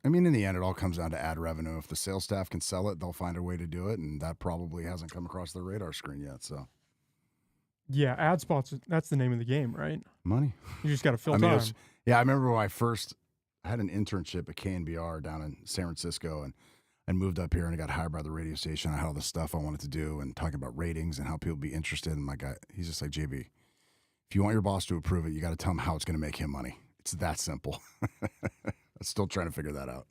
I mean, in the end, it all comes down to ad revenue. If the sales staff can sell it, they'll find a way to do it, and that probably hasn't come across their radar screen yet. So, Yeah, ad spots, that's the name of the game, right? money. You just got to fill I mean, time. yeah, I remember when I had an internship at KNBR down in San Francisco, and moved up here and I got hired by the radio station. I had all the stuff I wanted to do and talking about ratings and how people be interested. And my guy, he's just like, JB, if you want your boss to approve it, you got to tell him how it's going to make him money. It's that simple. I'm still trying to figure that out.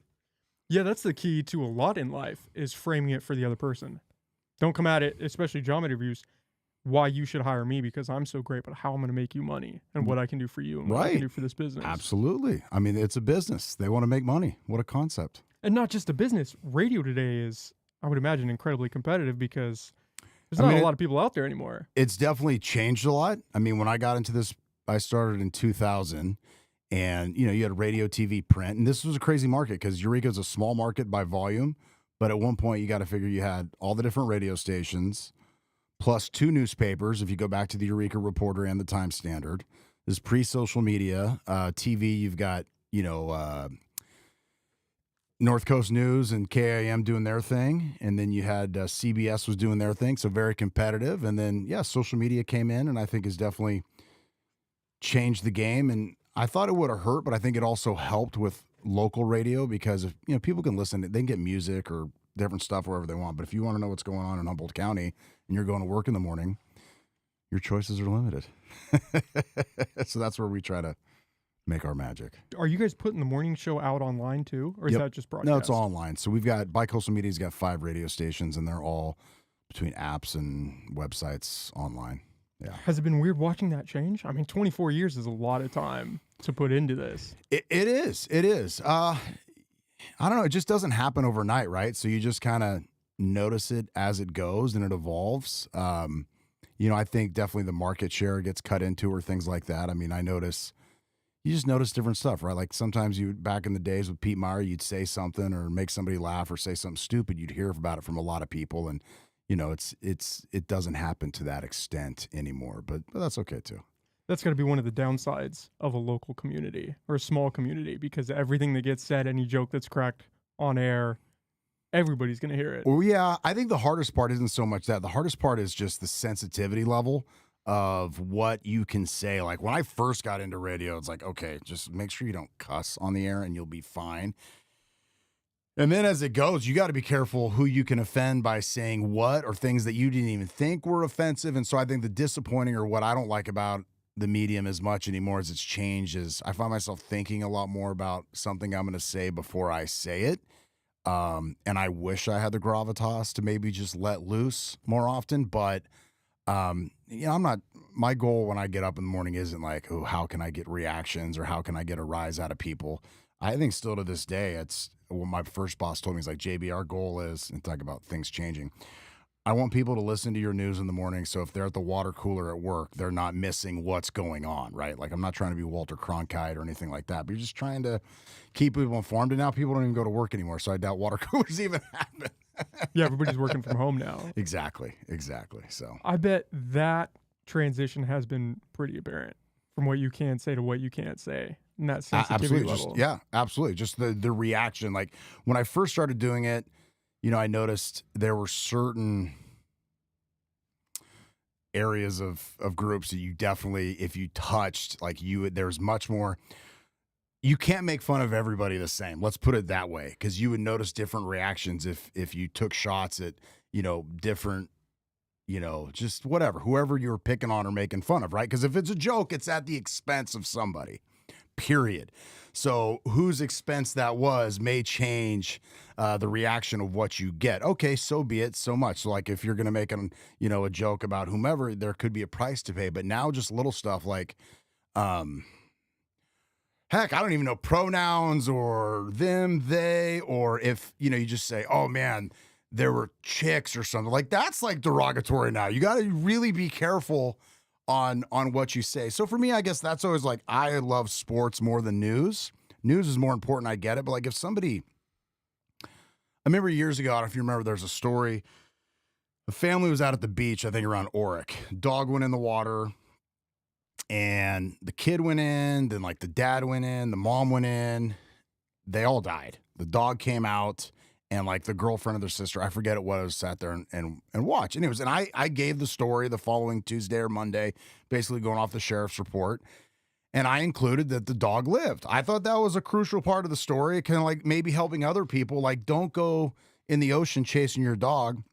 Yeah, that's the key to a lot in life is framing it for the other person. Don't come at it, especially job interviews, why you should hire me because I'm so great, but how I'm going to make you money and what I can do for you and what I can do for this business. Absolutely. I mean, it's a business. They want to make money. What a concept. And not just a business. Radio today is, I would imagine, incredibly competitive because there's not a lot of people out there anymore. It's definitely changed a lot. I mean, when I got into this, I started in 2000, and you had radio, TV, print, and this was a crazy market because Eureka is a small market by volume. But at one point, you got to figure you had all the different radio stations, plus 2 newspapers. If you go back to the Eureka Reporter and the Times Standard, this is pre-social media. TV, you've got North Coast News and KIM doing their thing, and then you had CBS was doing their thing, so very competitive. And then social media came in, and I think has definitely changed the game. And I thought it would have hurt, but I think it also helped with local radio because if people can listen, they can get music or different stuff wherever they want. But if you want to know what's going on in Humboldt County and you're going to work in the morning, your choices are limited. So that's where we try to make our magic. Are you guys putting the morning show out online too, or is that just broadcast? No, it's all online. So we've got Bicoastal Media's got 5 radio stations, and they're all between apps and websites online. Yeah. Has it been weird watching that change? I mean, 24 years is a lot of time to put into this. It is. It is. I don't know. It just doesn't happen overnight, right? So you just kind of notice it as it goes and it evolves. I think definitely the market share gets cut into or things like that. I mean, you just notice different stuff, right? Like sometimes back in the days with Pete Meyer, you'd say something or make somebody laugh or say something stupid. You'd hear about it from a lot of people. And, it doesn't happen to that extent anymore, but that's okay too. That's got to be one of the downsides of a local community or a small community because everything that gets said, any joke that's cracked on air, everybody's going to hear it. Well, yeah, I think the hardest part isn't so much that. The hardest part is just the sensitivity level of what you can say. Like when I first got into radio, it's like, okay, just make sure you don't cuss on the air and you'll be fine. And then as it goes, you got to be careful who you can offend by saying what or things that you didn't even think were offensive. And so I think the disappointing or what I don't like about the medium as much anymore as it's changed is I find myself thinking a lot more about something I'm going to say before I say it. And I wish I had the gravitas to maybe just let loose more often. But, I'm not, my goal when I get up in the morning isn't like, oh, how can I get reactions or how can I get a rise out of people? I think still to this day, it's what my first boss told me is like, JB, our goal is, and talk about things changing. I want people to listen to your news in the morning. So if they're at the water cooler at work, they're not missing what's going on, right? Like I'm not trying to be Walter Cronkite or anything like that, but you're just trying to keep people informed. And now people don't even go to work anymore. So I doubt water coolers even happen. Yeah, everybody's working from home now. Exactly. So I bet that transition has been pretty apparent from what you can say to what you can't say. And that sensitivity level. Absolutely. Just the reaction. Like when I first started doing it, I noticed there were certain areas of groups that you definitely, if you touched, like there's much more. You can't make fun of everybody the same. Let's put it that way, because you would notice different reactions if you took shots at different, just whatever, whoever you're picking on or making fun of, right? Because if it's a joke, it's at the expense of somebody. Period. So whose expense that was may change the reaction of what you get. Okay, so be it, so much. So like if you're going to make a joke about whomever, there could be a price to pay. But now just little stuff like, heck, I don't even know pronouns or them, they, or if, you just say, oh man, there were chicks or something. Like that's like derogatory now. You got to really be careful on what you say. So for me, I guess that's always like, I love sports more than news. News is more important, I get it. But like if somebody, I remember years ago, I don't know if you remember, there's a story. A family was out at the beach, I think around Oric. Dog went in the water and the kid went in, then like the dad went in, the mom went in. they all died. The dog came out, and like the girlfriend of their sister, I forget it was, sat there and watched. Anyways, and I gave the story the following Tuesday or Monday, basically going off the sheriff's report. And I included that the dog lived. I thought that was a crucial part of the story. Kind of like maybe helping other people, like don't go in the ocean chasing your dog.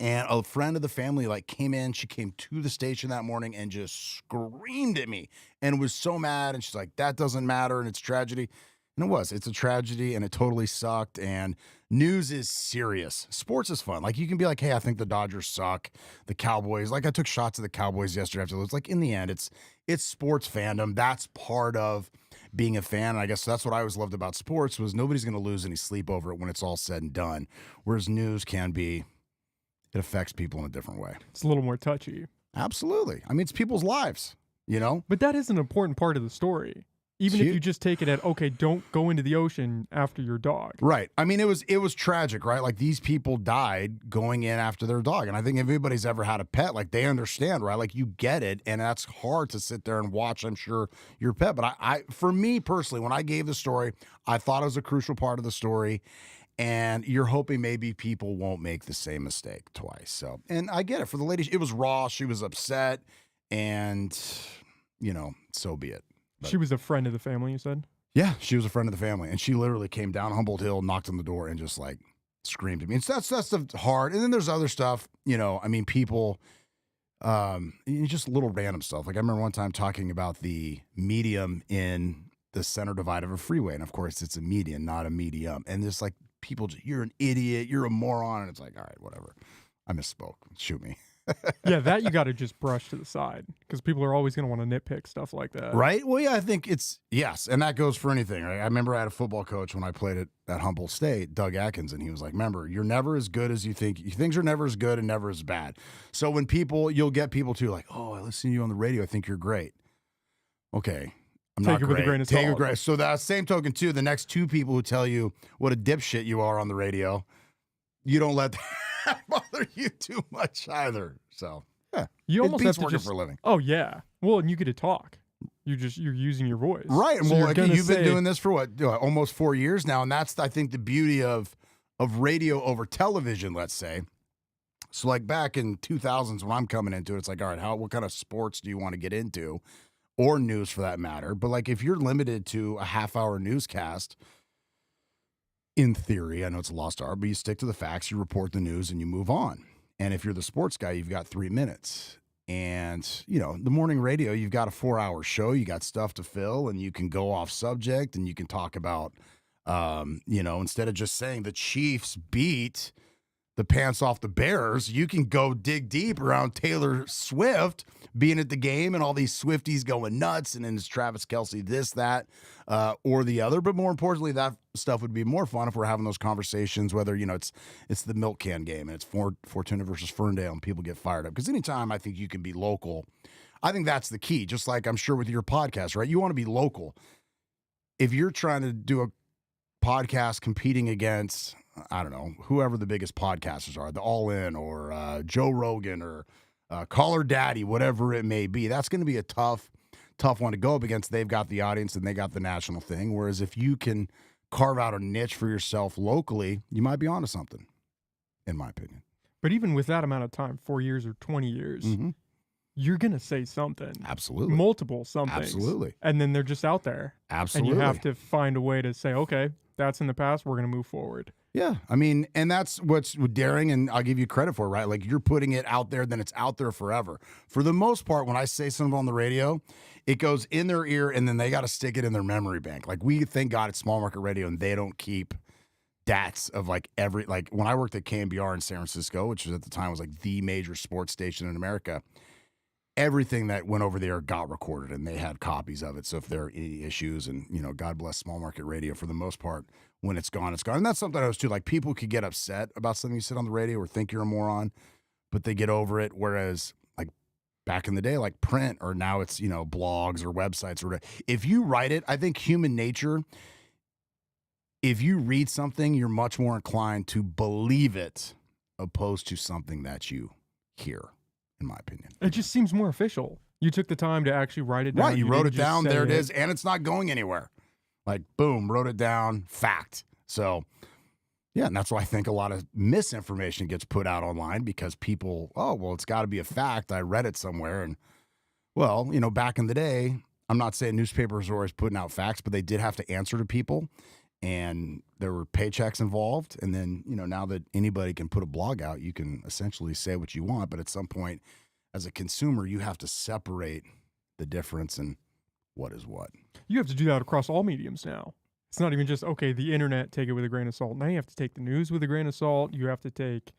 And a friend of the family like came in. She came to the station that morning and just screamed at me and was so mad. And she's like, that doesn't matter. And it's tragedy. And it was. It's a tragedy and it totally sucked. And news is serious. Sports is fun. Like you can be like, hey, I think the Dodgers suck. The Cowboys. Like I took shots at the Cowboys yesterday after it's like in the end, it's sports fandom. That's part of being a fan. And I guess that's what I always loved about sports was nobody's going to lose any sleep over it when it's all said and done. Whereas news can be, it affects people in a different way. It's a little more touchy. Absolutely. I mean, it's people's lives, you know? But that is an important part of the story. Even if you just take it at, okay, don't go into the ocean after your dog. Right. I mean, it was tragic, right? Like these people died going in after their dog. And I think if anybody's ever had a pet, like they understand, right? Like you get it. And that's hard to sit there and watch, I'm sure, your pet. But I for me personally, when I gave the story, I thought it was a crucial part of the story. And you're hoping maybe people won't make the same mistake twice. So, and I get it. For the lady, it was raw. She was upset. And, you know, so be it. But she was a friend of the family, you said? Yeah, she was a friend of the family. And she literally came down Humboldt Hill, knocked on the door, and just like screamed at me. And so that's the hard. And then there's other stuff, you know, I mean, people, just little random stuff. Like I remember one time talking about the medium in the center divide of a freeway. And of course, it's a median, not a medium. And just like people, you're an idiot, you're a moron. And it's like, all right, whatever. I misspoke. Shoot me. Yeah, that you got to just brush to the side because people are always going to want to nitpick stuff like that. Right? Well, yeah, I think yes, and that goes for anything, right? I remember I had a football coach when I played at Humboldt State, Doug Atkins, and he was like, remember, you're never as good as you think. Things are never as good and never as bad. So when you'll get people too like, oh, I listen to you on the radio, I think you're great. Okay. I'm Take not it great. with a grain of Take it salt. with a grain. So that same token too, the next two people who tell you what a dipshit you are on the radio, you don't let that bother you too much either. So yeah, you almost have to working just for a living. Oh yeah, well, and you get to talk. You're using your voice, right? And so well, you've been doing this for what, almost 4 years now, and that's I think the beauty of radio over television. Let's say, so like back in 2000s when I'm coming into it, it's like, all right, what kind of sports do you want to get into, or news for that matter? But like if you're limited to a half-hour newscast. In theory, I know it's a lost art, but you stick to the facts, you report the news, and you move on. And if you're the sports guy, you've got 3 minutes. And, you know, the morning radio, you've got a 4-hour show, you got stuff to fill, and you can go off subject, and you can talk about, instead of just saying the Chiefs beat the pants off the Bears, you can go dig deep around Taylor Swift being at the game and all these Swifties going nuts. And then it's Travis Kelce, this, that, or the other. But more importantly, that stuff would be more fun if we're having those conversations, whether, it's the milk can game and it's Fortuna versus Ferndale and people get fired up. Because anytime I think you can be local, I think that's the key. Just like I'm sure with your podcast, right? You want to be local. If you're trying to do a podcast competing against, I don't know, whoever the biggest podcasters are, the All In or Joe Rogan or Caller Daddy, whatever it may be, that's going to be a tough one to go up against. They've got the audience and they got the national thing. Whereas if you can carve out a niche for yourself locally, you might be onto something, in my opinion. But even with that amount of time, 4 years or 20 years, you're going to say something. Absolutely. Multiple somethings. Absolutely. And then they're just out there. Absolutely. And you have to find a way to say, okay, that's in the past, we're going to move forward. Yeah, I mean, and that's what's daring, and I'll give you credit for, right? Like you're putting it out there, then it's out there forever. For the most part, when I say something on the radio, it goes in their ear, and then they got to stick it in their memory bank. Like we thank God it's small market radio, and they don't keep dats of like when I worked at KMBR in San Francisco, which was at the time was like the major sports station in America. Everything that went over there got recorded, and they had copies of it. So if there are any issues, and God bless small market radio, for the most part, when it's gone, it's gone. And that's something I was too. Like people could get upset about something you said on the radio or think you're a moron, but they get over it. Whereas like back in the day, like print, or now it's blogs or websites or whatever. If you write it, I think human nature. If you read something, you're much more inclined to believe it, opposed to something that you hear. In my opinion, it just seems more official. You took the time to actually write it down. Right, you wrote it down. There it is, and it's not going anywhere. Like, boom, wrote it down, fact. So, yeah, and that's why I think a lot of misinformation gets put out online because people, oh, well, it's got to be a fact. I read it somewhere. And, well, back in the day, I'm not saying newspapers were always putting out facts, but they did have to answer to people. And there were paychecks involved. And then, now that anybody can put a blog out, you can essentially say what you want. But at some point, as a consumer, you have to separate the difference in what is what. You have to do that across all mediums now. It's not even just, okay, the internet, take it with a grain of salt. Now you have to take the news with a grain of salt. You have to take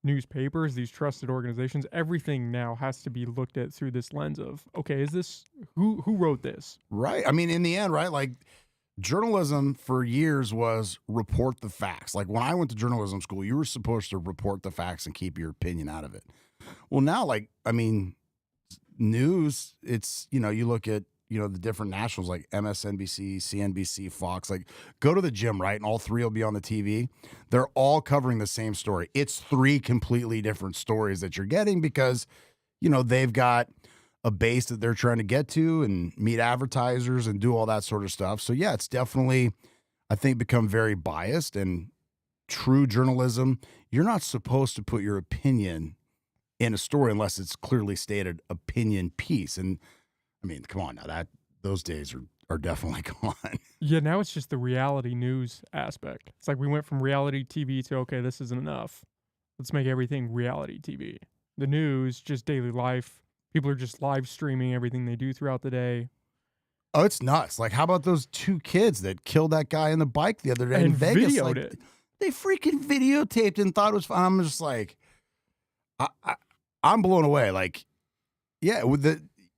newspapers, these trusted organizations. Everything now has to be looked at through this lens of, okay, is this, who wrote this? Right. I mean, in the end, right, like journalism for years was report the facts. Like when I went to journalism school, you were supposed to report the facts and keep your opinion out of it. Well, now, news, it's, you look at, the different nationals like MSNBC, CNBC, Fox, like go to the gym, right? And all three will be on the TV. They're all covering the same story. It's three completely different stories that you're getting because, they've got a base that they're trying to get to and meet advertisers and do all that sort of stuff. So yeah, it's definitely, I think, become very biased. And true journalism, you're not supposed to put your opinion in a story unless it's clearly stated opinion piece. And I mean, come on now, those days are definitely gone. Yeah, now it's just the reality news aspect. It's like we went from reality TV to, okay, this isn't enough. Let's make everything reality TV. The news, just daily life. People are just live streaming everything they do throughout the day. Oh, it's nuts. Like, how about those two kids that killed that guy in the bike the other day in Vegas? Videoed Like, it. They freaking videotaped and thought it was fun. I'm just like, I'm blown away. Like, yeah,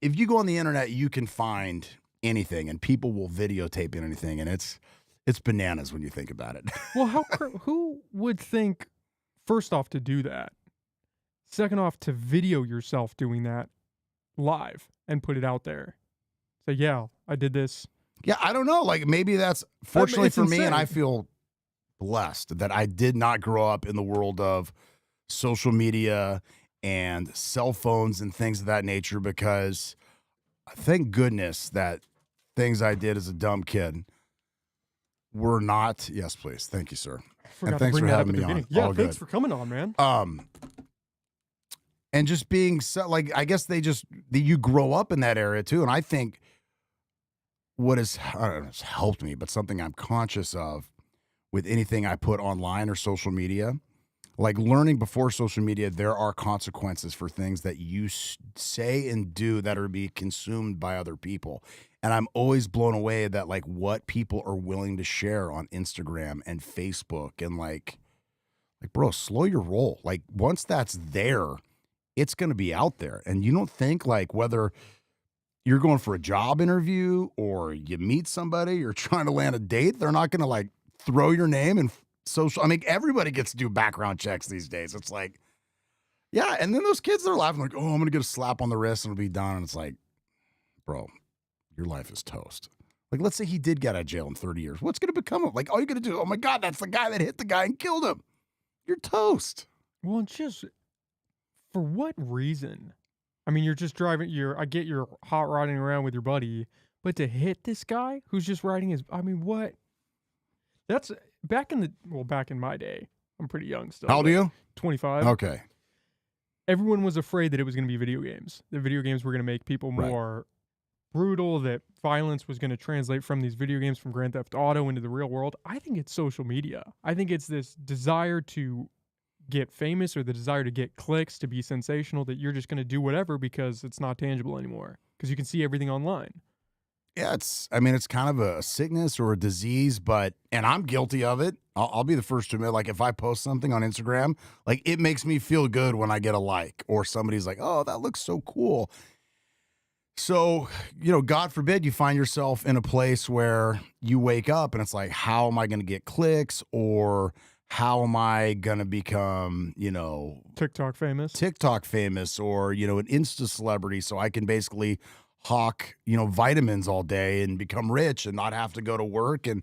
if you go on the internet, you can find anything, and people will videotape anything, and it's bananas when you think about it. Well, who would think, first off, to do that? Second off, to video yourself doing that live and put it out there. Say, yeah, I did this. Yeah, I don't know. Like, maybe that's fortunately for me, insane. and I feel blessed that I did not grow up in the world of social media and cell phones and things of that nature, because thank goodness that things I did as a dumb kid were not. Yes, please. Thank you, sir. Forgot And thanks to bring for that having up at me the on. beginning. Yeah, All thanks good. for coming on, man. And just being so, like, I guess you grow up in that area too. And I think what has, I don't know, it's helped me, but something I'm conscious of with anything I put online or social media, like learning before social media, there are consequences for things that you say and do that are be consumed by other people. And I'm always blown away that like what people are willing to share on Instagram and Facebook and like, bro, slow your roll. Like once that's there, it's going to be out there. And you don't think like whether you're going for a job interview or you meet somebody, you're trying to land a date, they're not going to like throw your name and social. I mean, everybody gets to do background checks these days. It's like, yeah. And then those kids, they're laughing like, oh, I'm going to get a slap on the wrist and it'll be done. And it's like, bro, your life is toast. Like, let's say he did get out of jail in 30 years. What's going to become of? Like, all you're going to do, oh my God, that's the guy that hit the guy and killed him. You're toast. Well, and just for what reason? I mean, you're just driving, I get you're hot riding around with your buddy, but to hit this guy who's just riding his, I mean, what? That's back in my day. I'm pretty young still. How old are you? 25. Okay. Everyone was afraid that it was going to be video games. That video games were going to make people more brutal, that violence was going to translate from these video games, from Grand Theft Auto into the real world. I think it's social media. I think it's this desire to get famous or the desire to get clicks, to be sensational, that you're just going to do whatever because it's not tangible anymore, because you can see everything online. Yeah, it's kind of a sickness or a disease, and I'm guilty of it. I'll be the first to admit, like if I post something on Instagram, like it makes me feel good when I get a like or somebody's like, oh, that looks so cool. So, God forbid you find yourself in a place where you wake up and it's like, how am I going to get clicks, or how am I going to become, TikTok famous, or, an Insta celebrity so I can basically hawk, vitamins all day and become rich and not have to go to work. And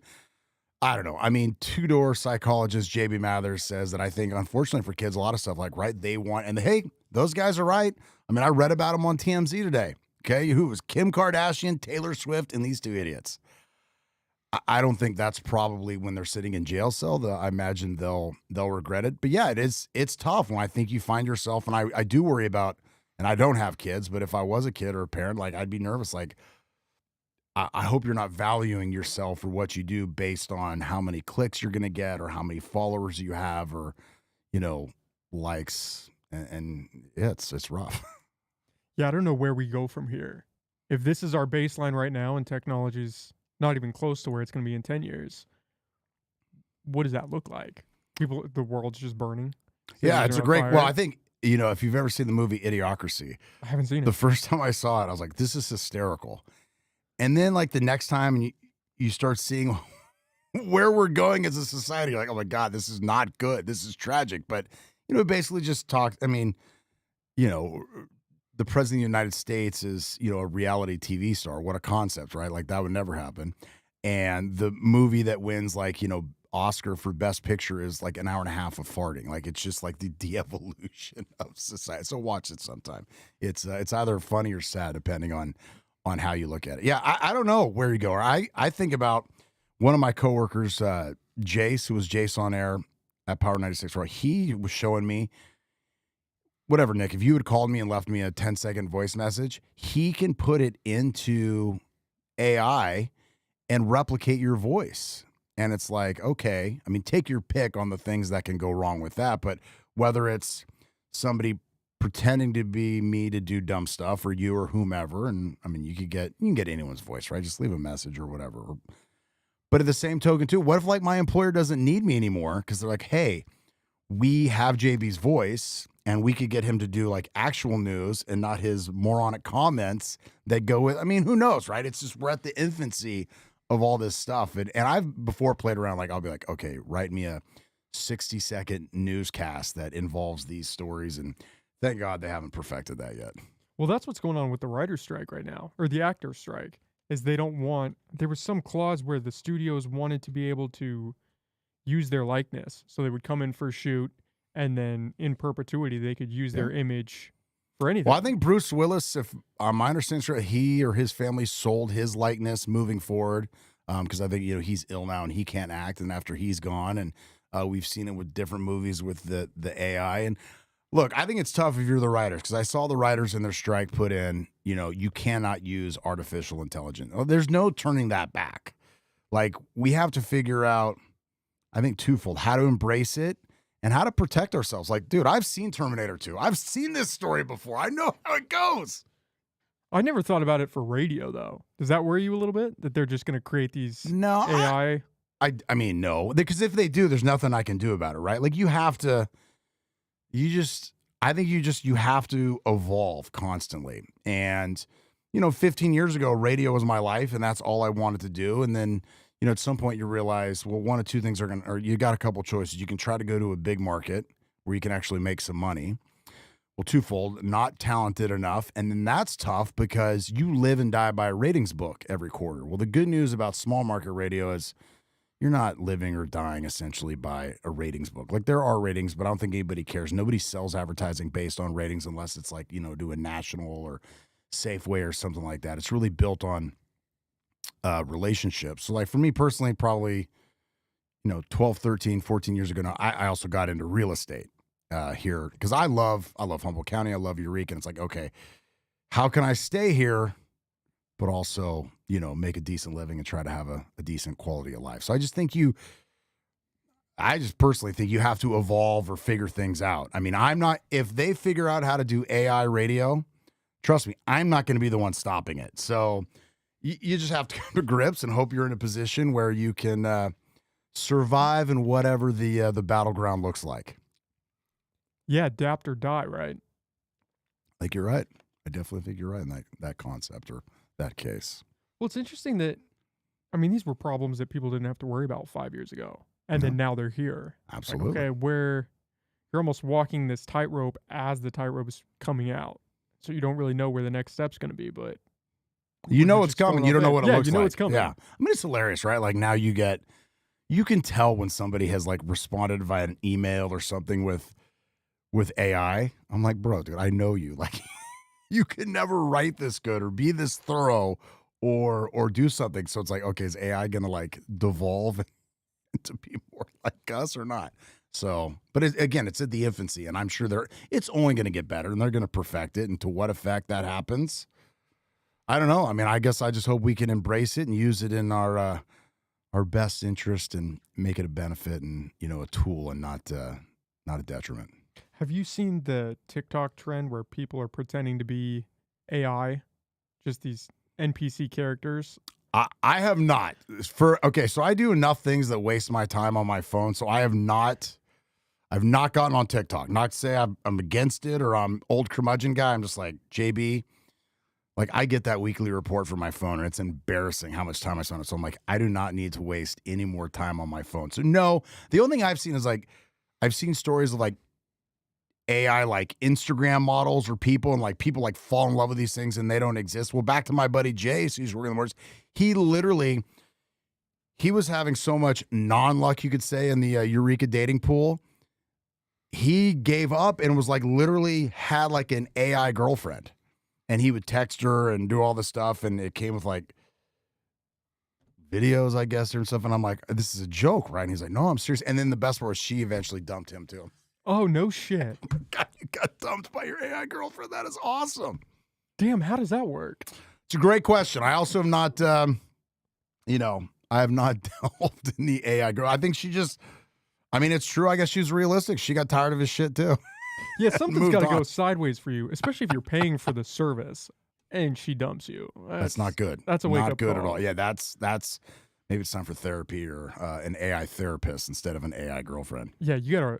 I don't know. I mean, two-door psychologist JB Mathers says that I think, unfortunately for kids, a lot of stuff like, they want, and hey, those guys are right. I mean, I read about them on TMZ today. Okay. Who was Kim Kardashian, Taylor Swift, and these two idiots. I don't think that's probably when they're sitting in jail cell. I imagine they'll regret it. But yeah, it's tough when I think you find yourself, and I do worry about, and I don't have kids, but if I was a kid or a parent, like I'd be nervous. Like I hope you're not valuing yourself or what you do based on how many clicks you're gonna get or how many followers you have or you know likes, and yeah, it's rough. Yeah, I don't know where we go from here. If this is our baseline right now and technology's not even close to where it's going to be in 10 years, what does that look like? The world's just burning. Yeah, Cities it's are a on great. Well, fire. I think if you've ever seen the movie Idiocracy, I haven't seen the it. first time I saw it, I was like, "This is hysterical." And then, like the next time, you start seeing where we're going as a society. You're like, "Oh my god, this is not good. This is tragic." But it basically just talked. I mean, you know, the president of the United States is a reality TV star. What a concept, right? Like that would never happen. And the movie that wins, like Oscar for Best Picture is like an hour and a half of farting. Like it's just like the de-evolution of society. So watch it sometime. It's either funny or sad depending on how you look at it. Yeah, I don't know where you go. I think about one of my coworkers, Jace, who was Jace on air at Power 96. Right, he was showing me whatever, Nick. If you had called me and left me a 10-second voice message, he can put it into AI and replicate your voice. And it's like, okay, I mean, take your pick on the things that can go wrong with that. But whether it's somebody pretending to be me to do dumb stuff or you or whomever, and I mean, you can get anyone's voice, right? Just leave a message or whatever. But at the same token, too, what if like my employer doesn't need me anymore because they're like, hey, we have JB's voice and we could get him to do like actual news and not his moronic comments that go with, I mean, who knows, right? It's just we're at the infancy of all this stuff. And I've before played around, like I'll be like, okay, write me a 60-second newscast that involves these stories. And thank God they haven't perfected that yet. Well, that's what's going on with the writer's strike right now, or the actor's strike, is they don't want, there was some clause where the studios wanted to be able to use their likeness. So they would come in for a shoot and then in perpetuity they could use their image for anything. Well, I think Bruce Willis, if my understanding is right, he or his family sold his likeness moving forward because I think he's ill now and he can't act. And after he's gone, and we've seen it with different movies with the AI. And look, I think it's tough if you're the writers because I saw the writers in their strike put in, you cannot use artificial intelligence. There's no turning that back. Like we have to figure out, I think twofold, how to embrace it and how to protect ourselves. Like, dude, I've seen Terminator 2. I've seen this story before. I know how it goes. I never thought about it for radio, though. Does that worry you a little bit? That they're just going to create these No, AI? I mean, no. Because if they do, there's nothing I can do about it, right? Like, you have to, I think you have to evolve constantly. And, 15 years ago, radio was my life, and that's all I wanted to do. And then, at some point you realize, well, one of two things or you got a couple choices. You can try to go to a big market where you can actually make some money. Well, twofold, not talented enough. And then that's tough because you live and die by a ratings book every quarter. Well, the good news about small market radio is you're not living or dying essentially by a ratings book. Like there are ratings, but I don't think anybody cares. Nobody sells advertising based on ratings unless it's like, do a national or Safeway or something like that. It's really built on relationships. So like for me personally, probably 12, 13, 14 years ago now, I also got into real estate here because I love Humboldt County. I love Eureka. And it's like, okay, how can I stay here but also make a decent living and try to have a decent quality of life? So I just personally think you have to evolve or figure things out. I mean, if they figure out how to do AI radio, trust me, I'm not going to be the one stopping it. So you just have to come to grips and hope you're in a position where you can survive in whatever the battleground looks like. Yeah, adapt or die, right? I think you're right. I definitely think you're right in that concept or that case. Well, it's interesting that, I mean, these were problems that people didn't have to worry about 5 years ago. And then now they're here. Absolutely. Like, okay, you're almost walking this tightrope as the tightrope is coming out. So you don't really know where the next step's going to be, but you know it's coming. You don't know what it looks like. You know it's coming. Yeah. I mean, it's hilarious, right? Like now you can tell when somebody has like responded via an email or something with AI. I'm like, bro, dude, I know you. Like you could never write this good or be this thorough or do something. So it's like, okay, is AI gonna like devolve to be more like us or not? So, but again, it's at the infancy, and I'm sure it's only going to get better, and they're going to perfect it. And to what effect that happens, I don't know. I mean, I guess I just hope we can embrace it and use it in our best interest and make it a benefit and a tool and not a detriment. Have you seen the TikTok trend where people are pretending to be AI, just these NPC characters? I have not. So I do enough things that waste my time on my phone. So I've not gotten on TikTok. Not to say I'm against it or I'm old curmudgeon guy. I'm just like, JB, like I get that weekly report from my phone and it's embarrassing how much time I spend on it. So I'm like, I do not need to waste any more time on my phone. So no, the only thing I've seen is like, I've seen stories of like AI, like Instagram models or people, and like people like fall in love with these things and they don't exist. Well, back to my buddy Jace, who's working the words. He was having so much non-luck, you could say, in the Eureka dating pool. He gave up and was like literally had like an AI girlfriend, and he would text her and do all this stuff, and it came with like videos, I guess, or stuff. And I'm like, this is a joke, right? And he's like, no, I'm serious. And then the best part was she eventually dumped him too. Oh, no shit. God, you got dumped by your AI girlfriend. That is awesome. Damn, how does that work? It's a great question. I also have not, I have not delved in the AI girl. I think it's true. I guess she's realistic. She got tired of his shit too. Yeah, something's got to go sideways for you, especially if you're paying for the service and she dumps you. That's not good. That's a wake up Not good call. at all. Yeah, that's maybe it's time for therapy or an AI therapist instead of an AI girlfriend. Yeah, you got to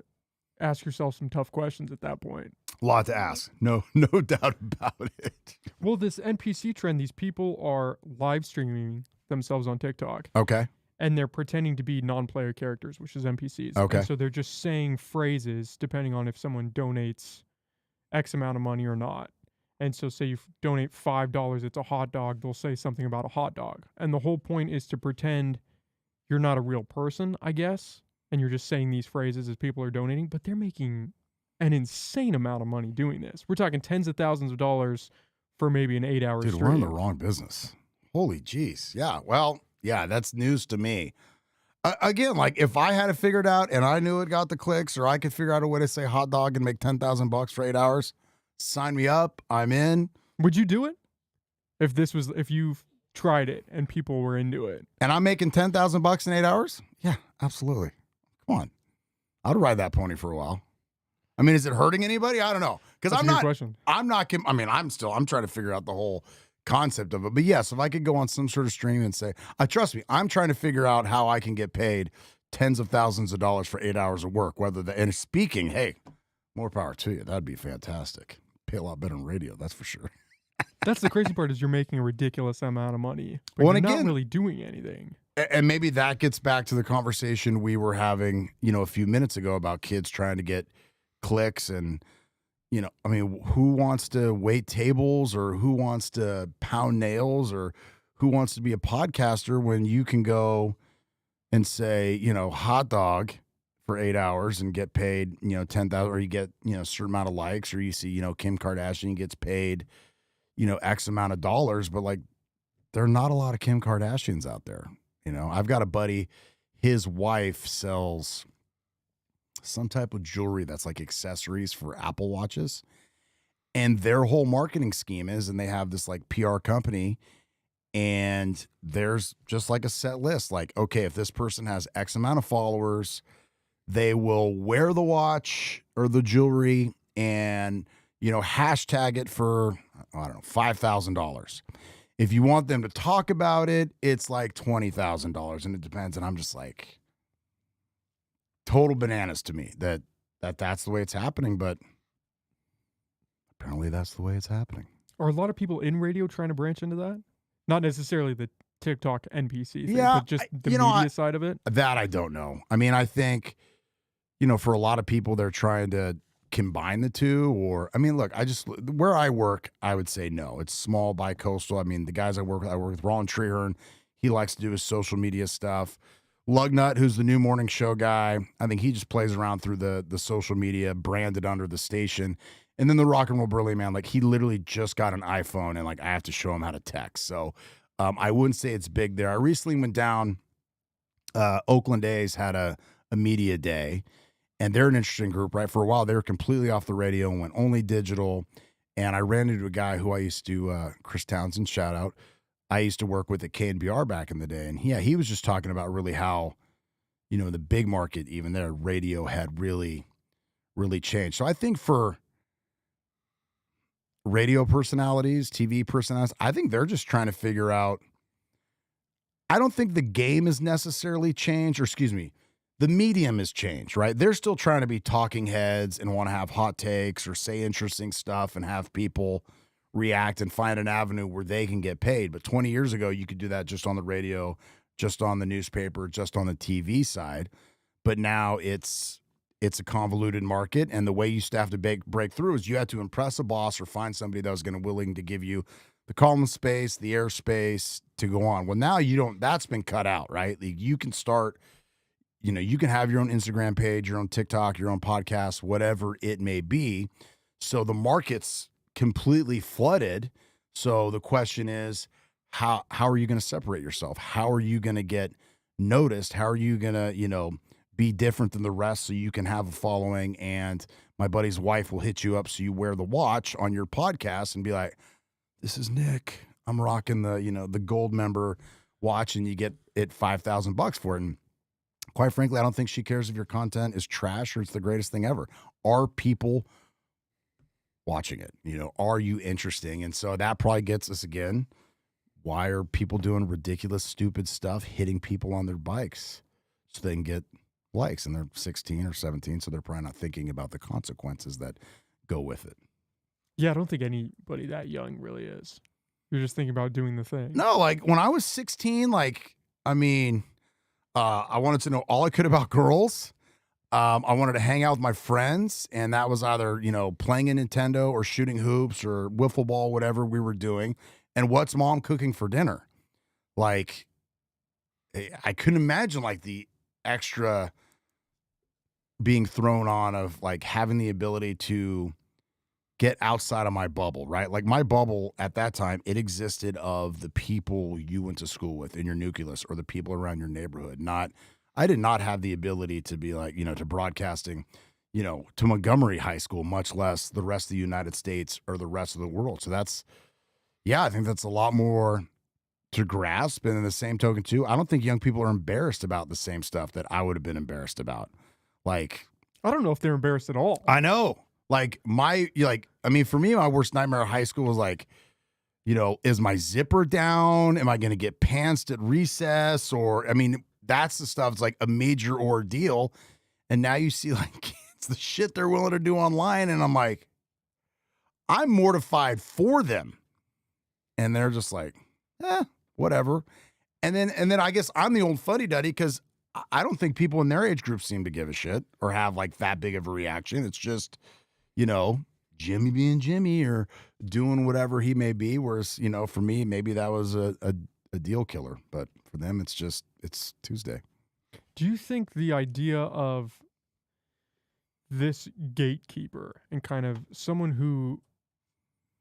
ask yourself some tough questions at that point. A lot to ask. No doubt about it. Well, this NPC trend, these people are live streaming themselves on TikTok. Okay. And they're pretending to be non-player characters, which is NPCs. Okay. And so they're just saying phrases depending on if someone donates X amount of money or not. And so say you donate $5, it's a hot dog, they'll say something about a hot dog. And the whole point is to pretend you're not a real person, I guess, and you're just saying these phrases as people are donating, but they're making an insane amount of money doing this. We're talking tens of thousands of dollars for maybe an 8-hour stream. Dude, we're in the wrong business. Holy jeez. Yeah, well, yeah, that's news to me. Again, like if I had it figured out and I knew it got the clicks, or I could figure out a way to say hot dog and make $10,000 for 8 hours, sign me up. I'm in. Would you do it? If you've tried it and people were into it. And I'm making $10,000 in 8 hours? Yeah, absolutely. Come on. I'd ride that pony for a while. I mean, is it hurting anybody? I don't know. Because I'm trying to figure out the whole concept of it. But yes, if I could go on some sort of stream and say, trust me, I'm trying to figure out how I can get paid tens of thousands of dollars for 8 hours of work. And speaking, hey, more power to you. That'd be fantastic. Pay a lot better in radio, that's for sure. That's the crazy part, is you're making a ridiculous amount of money, but you're not really doing anything. And maybe that gets back to the conversation we were having, a few minutes ago about kids trying to get clicks and, who wants to wait tables, or who wants to pound nails, or who wants to be a podcaster when you can go and say, hot dog for 8 hours and get paid, 10,000, or you get, a certain amount of likes, or you see, Kim Kardashian gets paid, X amount of dollars, but like there are not a lot of Kim Kardashians out there. I've got a buddy, his wife sells some type of jewelry that's like accessories for Apple Watches. And their whole marketing scheme is, and they have this like PR company, and there's just like a set list. Like, okay, if this person has X amount of followers, they will wear the watch or the jewelry and, hashtag it for, I don't know, $5,000. If you want them to talk about it, it's like $20,000, and it depends. And I'm just like, total bananas to me that's the way it's happening, but apparently that's the way it's happening. Are a lot of people in radio trying to branch into that? Not necessarily the TikTok NPC thing, yeah, but just the media side of it? That I don't know. I mean, I think, for a lot of people, they're trying to combine the two, or, look, where I work, I would say no. It's small, bicoastal. The guys I work with Ron Treherne. He likes to do his social media stuff. Lugnut, who's the new morning show guy, I think he just plays around through the social media, branded under the station. And then the rock and roll Burley man, like he literally just got an iPhone, and like I have to show him how to text. So I wouldn't say it's big there. I recently went down. Oakland A's had a media day, and they're an interesting group, right? For a while, they were completely off the radio and went only digital. And I ran into a guy who I used to, Chris Townsend, shout out. I used to work with at KNBR back in the day, and he was just talking about really how, the big market, even there, radio had really, really changed. So I think for radio personalities, TV personalities, I think they're just trying to figure out. I don't think the game has necessarily changed, or excuse me, the medium has changed, right? They're still trying to be talking heads and want to have hot takes or say interesting stuff and have people react and find an avenue where they can get paid. But 20 years ago, you could do that just on the radio, just on the newspaper, just on the TV side. But now it's a convoluted market, and the way you used to have to break through is you had to impress a boss or find somebody that was going to willing to give you the column space, the airspace to go on. Well, now you don't. That's been cut out, right? Like, you can start. You can have your own Instagram page, your own TikTok, your own podcast, whatever it may be. So the market's completely flooded. So the question is, how are you going to separate yourself? How are you going to get noticed? How are you going to, be different than the rest so you can have a following? And my buddy's wife will hit you up so you wear the watch on your podcast and be like, "This is Nick. I'm rocking the gold member watch," and you get it $5,000 for it. And quite frankly, I don't think she cares if your content is trash or it's the greatest thing ever. Are people watching it? Are you interesting? And so that probably gets us again. Why are people doing ridiculous, stupid stuff, hitting people on their bikes so they can get likes? And they're 16 or 17, so they're probably not thinking about the consequences that go with it. Yeah, I don't think anybody that young really is. You're just thinking about doing the thing. No, like when I was 16, I wanted to know all I could about girls. I wanted to hang out with my friends, and that was either, playing a Nintendo or shooting hoops or wiffle ball, whatever we were doing. And what's mom cooking for dinner? Like, I couldn't imagine the extra being thrown on of having the ability to get outside of my bubble, right? Like, my bubble at that time, it existed of the people you went to school with in your nucleus or the people around your neighborhood. I did not have the ability to be to broadcasting, to Montgomery High School, much less the rest of the United States or the rest of the world. So I think that's a lot more to grasp. And in the same token too, I don't think young people are embarrassed about the same stuff that I would have been embarrassed about. I don't know if they're embarrassed at all. I know. For me, my worst nightmare of high school was is my zipper down? Am I going to get pantsed at recess? Or, that's the stuff. It's a major ordeal. And now you see kids, the shit they're willing to do online. And I'm like, I'm mortified for them. And they're just whatever. And then I guess I'm the old fuddy-duddy because I don't think people in their age group seem to give a shit or have that big of a reaction. It's just, Jimmy being Jimmy or doing whatever he may be. Whereas, for me, maybe that was a deal killer. But for them, it's Tuesday. Do you think the idea of this gatekeeper and kind of someone who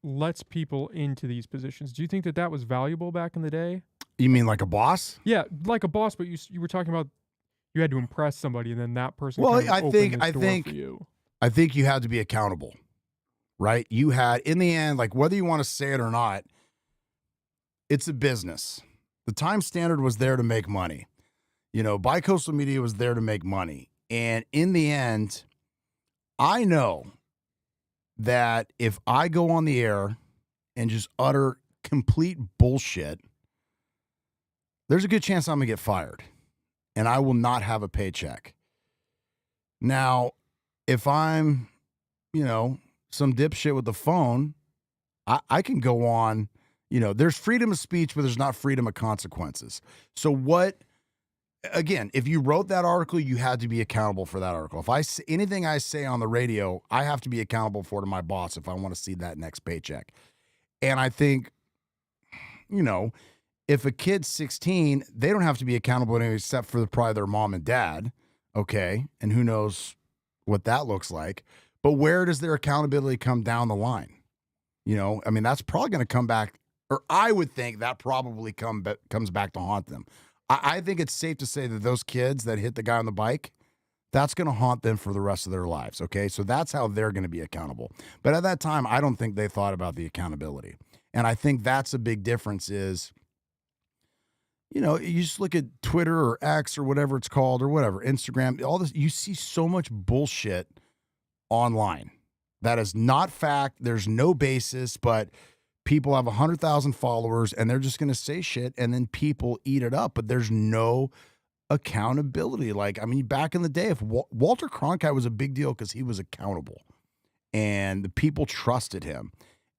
lets people into these positions, do you think that was valuable back in the day? You mean like a boss? Yeah, like a boss, but you were talking about you had to impress somebody, and then that person. Well, I think for you had to be accountable, right? You had, in the end, whether you want to say it or not, it's a business. The Time Standard was there to make money. Bicoastal Media was there to make money, and in the end, I know that if I go on the air and just utter complete bullshit, there's a good chance I'm going to get fired and I will not have a paycheck. Now, if I'm, some dipshit with the phone, I can go on, there's freedom of speech, but there's not freedom of consequences. So again, if you wrote that article, you had to be accountable for that article. If anything I say on the radio, I have to be accountable for to my boss if I want to see that next paycheck. And I think, if a kid's 16, they don't have to be accountable anyway, except for probably their mom and dad. Okay. And who knows what that looks like. But where does their accountability come down the line? That's probably going to come back Or I would think that probably comes back to haunt them. I think it's safe to say that those kids that hit the guy on the bike, that's going to haunt them for the rest of their lives, okay? So that's how they're going to be accountable. But at that time, I don't think they thought about the accountability. And I think that's a big difference is, you just look at Twitter or X or whatever it's called or whatever, Instagram, all this, you see so much bullshit online that is not fact. There's no basis, but people have 100,000 followers and they're just going to say shit and then people eat it up. But there's no accountability. Like, I mean, back in the day, if Walter Cronkite was a big deal because he was accountable and the people trusted him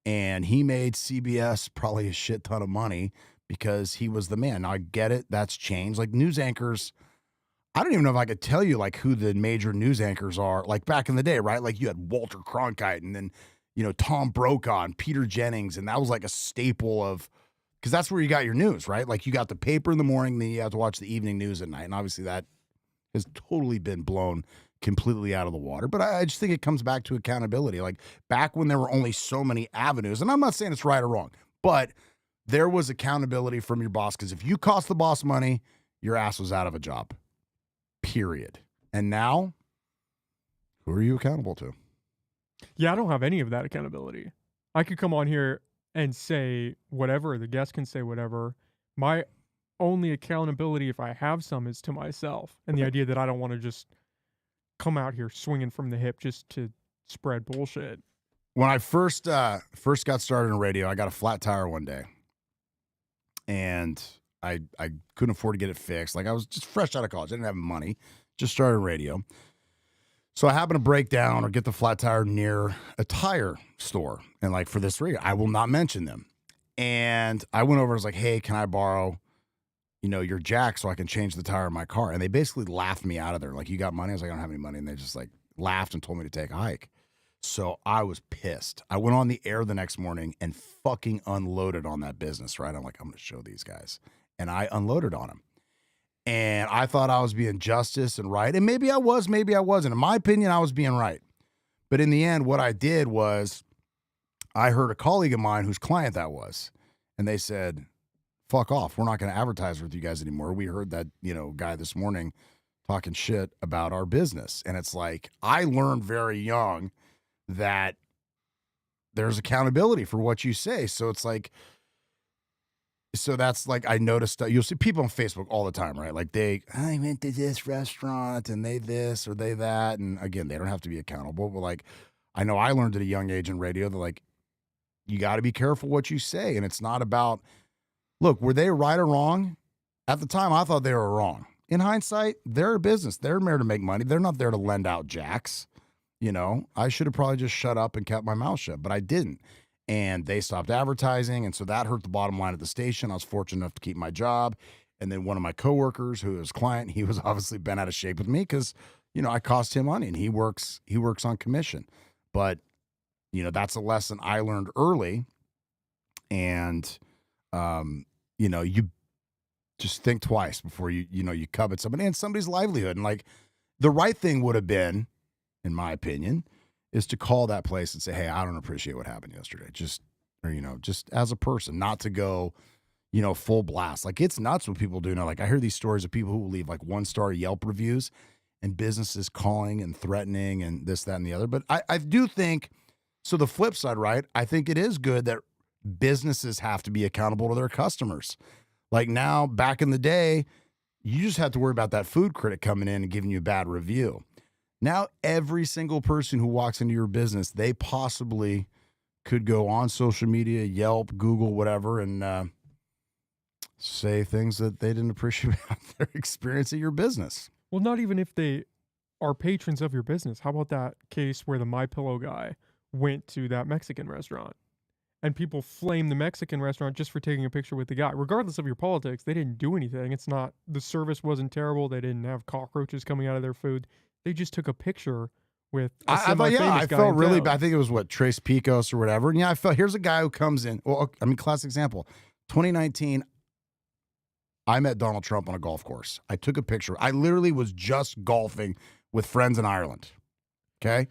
and he made CBS probably a shit ton of money because he was the man. Now, I get it. That's changed. Like news anchors, I don't even know if I could tell you like who the major news anchors are. Like back in the day, right? Like you had Walter Cronkite and then, Tom Brokaw and Peter Jennings. And that was like a staple of, because that's where you got your news, right? Like you got the paper in the morning, then you have to watch the evening news at night. And obviously that has totally been blown completely out of the water. But I just think it comes back to accountability. Like back when there were only so many avenues, and I'm not saying it's right or wrong, but there was accountability from your boss. Because if you cost the boss money, your ass was out of a job, period. And now, who are you accountable to? Yeah, I don't have any of that accountability. I could come on here and say whatever. The guest can say whatever. My only accountability, if I have some, is to myself. And the idea that I don't want to just come out here swinging from the hip just to spread bullshit. When I first got started in radio, I got a flat tire one day. And I couldn't afford to get it fixed. Like I was just fresh out of college. I didn't have money. Just started radio. So I happened to break down or get the flat tire near a tire store. And like for this radio, I will not mention them. And I went over and was like, hey, can I borrow, your jack so I can change the tire in my car? And they basically laughed me out of there. Like, you got money? I was like, I don't have any money. And they just like laughed and told me to take a hike. So I was pissed. I went on the air the next morning and fucking unloaded on that business, right? I'm like, I'm going to show these guys. And I unloaded on them. And I thought I was being justice and right. And maybe I was, maybe I wasn't. In my opinion, I was being right. But in the end, what I did was I heard a colleague of mine whose client that was. And they said, fuck off. We're not going to advertise with you guys anymore. We heard that, guy this morning talking shit about our business. And it's like, I learned very young that there's accountability for what you say. So it's like, so that's like, I noticed you'll see people on Facebook all the time, right? Like I went to this restaurant and they this or they that. And again, they don't have to be accountable, but like, I know I learned at a young age in radio that like, you got to be careful what you say. And it's not about, look, were they right or wrong? At the time, I thought they were wrong. In hindsight, they're a business. They're there to make money. They're not there to lend out jacks. I should have probably just shut up and kept my mouth shut, but I didn't. And they stopped advertising. And so that hurt the bottom line at the station. I was fortunate enough to keep my job. And then one of my coworkers, who was a client, he was obviously bent out of shape with me because, I cost him money and he works on commission. But, that's a lesson I learned early. And, you just think twice before you covet somebody and somebody's livelihood. And like the right thing would have been, in my opinion, is to call that place and say, hey, I don't appreciate what happened yesterday. Just as a person, not to go, full blast. Like it's nuts what people do now. Like I hear these stories of people who will leave like 1-star Yelp reviews and businesses calling and threatening and this, that, and the other. But I do think, so the flip side, right? I think it is good that businesses have to be accountable to their customers. Like now, back in the day, you just had to worry about that food critic coming in and giving you a bad review. Now, every single person who walks into your business, they possibly could go on social media, Yelp, Google, whatever, and say things that they didn't appreciate about their experience at your business. Well, not even if they are patrons of your business. How about that case where the MyPillow guy went to that Mexican restaurant and people flamed the Mexican restaurant just for taking a picture with the guy? Regardless of your politics, they didn't do anything. It's not, the service wasn't terrible. They didn't have cockroaches coming out of their food. They just took a picture with a semi-famous guy. I felt really bad. I think it was Trace Picos or whatever. And yeah, I felt, here's a guy who comes in. Well, I mean, classic example. 2019, I met Donald Trump on a golf course. I took a picture. I literally was just golfing with friends in Ireland. Okay.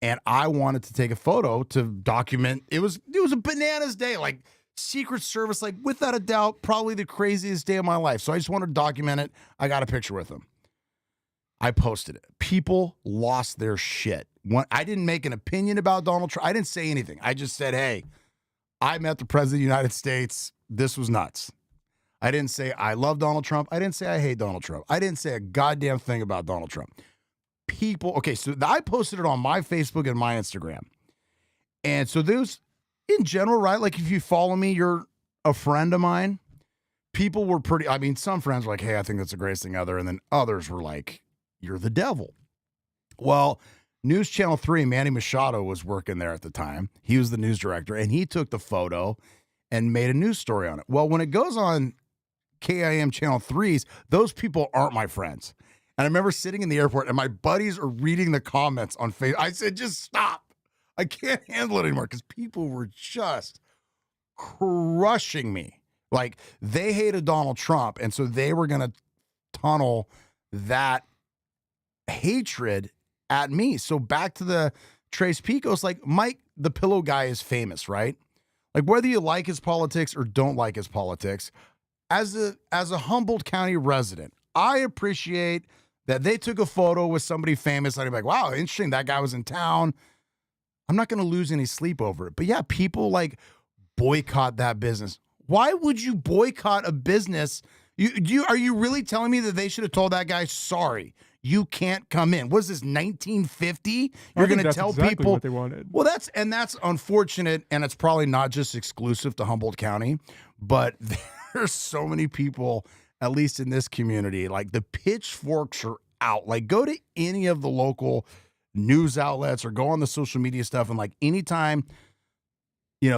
And I wanted to take a photo to document. It was a bananas day. Like Secret Service, like without a doubt, probably the craziest day of my life. So I just wanted to document it. I got a picture with him. I posted it. People lost their shit. I didn't make an opinion about Donald Trump. I didn't say anything. I just said, hey, I met the president of the United States. This was nuts. I didn't say I love Donald Trump. I didn't say I hate Donald Trump. I didn't say a goddamn thing about Donald Trump. Okay, so I posted it on my Facebook and my Instagram. And so there's, in general, right? Like if you follow me, you're a friend of mine. People were some friends were like, hey, I think that's the greatest thing ever. And then others were like, you're the devil. Well, News Channel 3, Manny Machado was working there at the time. He was the news director, and he took the photo and made a news story on it. Well, when it goes on KIM Channel 3s, those people aren't my friends. And I remember sitting in the airport, and my buddies are reading the comments on Facebook. I said, just stop. I can't handle it anymore, because people were just crushing me. Like, they hated Donald Trump, and so they were going to tunnel that hatred at me. So back to the Trace Picos, like Mike, the pillow guy, is famous, right? Like whether you like his politics or don't like his politics, as a Humboldt County resident, I appreciate that they took a photo with somebody famous. I'd be like, wow, interesting. That guy was in town. I'm not going to lose any sleep over it. But yeah, people like boycott that business. Why would you boycott a business? Are you really telling me that they should have told that guy, sorry, you can't come in? What is this, 1950? You're going to tell exactly people what they wanted. Well, that's unfortunate, and it's probably not just exclusive to Humboldt County, but there's so many people, at least in this community, like the pitchforks are out. Like go to any of the local news outlets or go on the social media stuff, and like anytime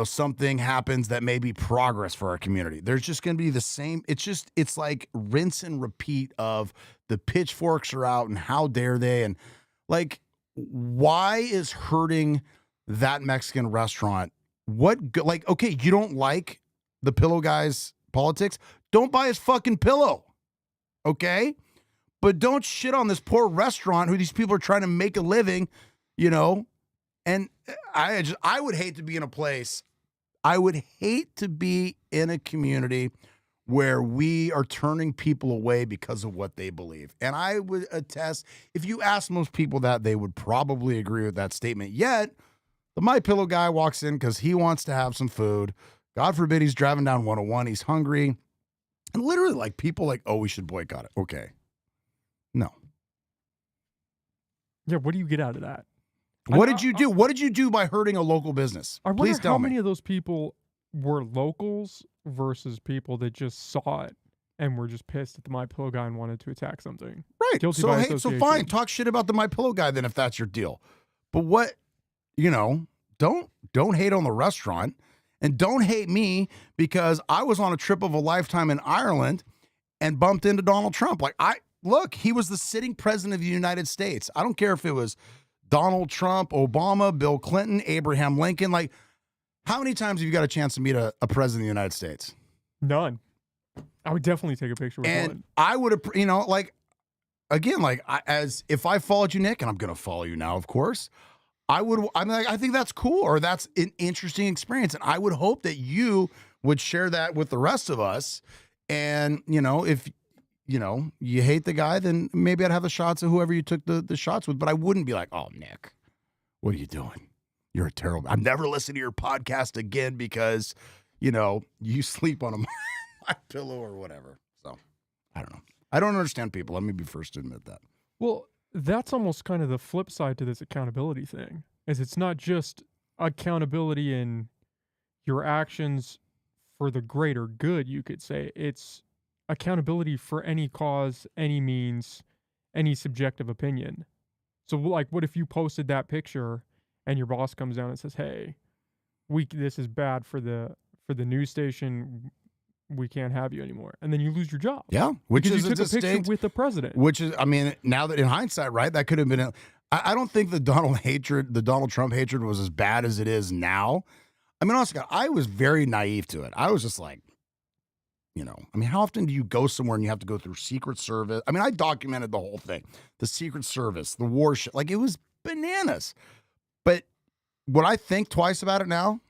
something happens that may be progress for our community, there's just going to be the same. It's like rinse and repeat of the pitchforks are out and how dare they. And like, why is hurting that Mexican restaurant? Okay, you don't like the pillow guy's politics? Don't buy his fucking pillow. Okay? But don't shit on this poor restaurant who these people are trying to make a living, And I would hate to be in a place, I would hate to be in a community where we are turning people away because of what they believe. And I would attest, if you ask most people that, they would probably agree with that statement. Yet, the My Pillow guy walks in because he wants to have some food. God forbid he's driving down 101, he's hungry. And literally, like, people like, oh, we should boycott it. Okay. No. Yeah, what do you get out of that? What did you do? What did you do by hurting a local business? I Please wonder tell how me. many of those people were locals versus people that just saw it and were just pissed at the My Pillow guy and wanted to attack something. Right. Guilty So by hey, so association. fine, talk shit about the My Pillow guy then if that's your deal. But what, don't hate on the restaurant, and don't hate me because I was on a trip of a lifetime in Ireland and bumped into Donald Trump. Like, look, he was the sitting president of the United States. I don't care if it was Donald Trump, Obama, Bill Clinton, Abraham Lincoln. Like, how many times have you got a chance to meet a president of the United States? None. I would definitely take a picture with one. I would have, as if I followed you, Nick, and I'm going to follow you now, of course, I think that's cool, or that's an interesting experience. And I would hope that you would share that with the rest of us. And, if you hate the guy, then maybe I'd have the shots of whoever you took the shots with. But I wouldn't be like, oh, Nick, what are you doing? You're a terrible. I'm never listening to your podcast again because, you sleep on my pillow or whatever. So I don't know. I don't understand people. Let me be first to admit that. Well, that's almost kind of the flip side to this accountability thing, is it's not just accountability in your actions for the greater good, you could say. It's accountability for any cause, any means, any subjective opinion. So, like, what if you posted that picture and your boss comes down and says, hey, this is bad for the news station, we can't have you anymore, and then you lose your job. Yeah, which because is you took a picture with the president. Which is, now that in hindsight, right, that could have been. I don't think the Donald Trump hatred was as bad as it is now. Honestly, I was very naive to it. I was just like, how often do you go somewhere and you have to go through Secret Service? I documented the whole thing, the Secret Service, the war shit, like it was bananas. But would I think twice about it now?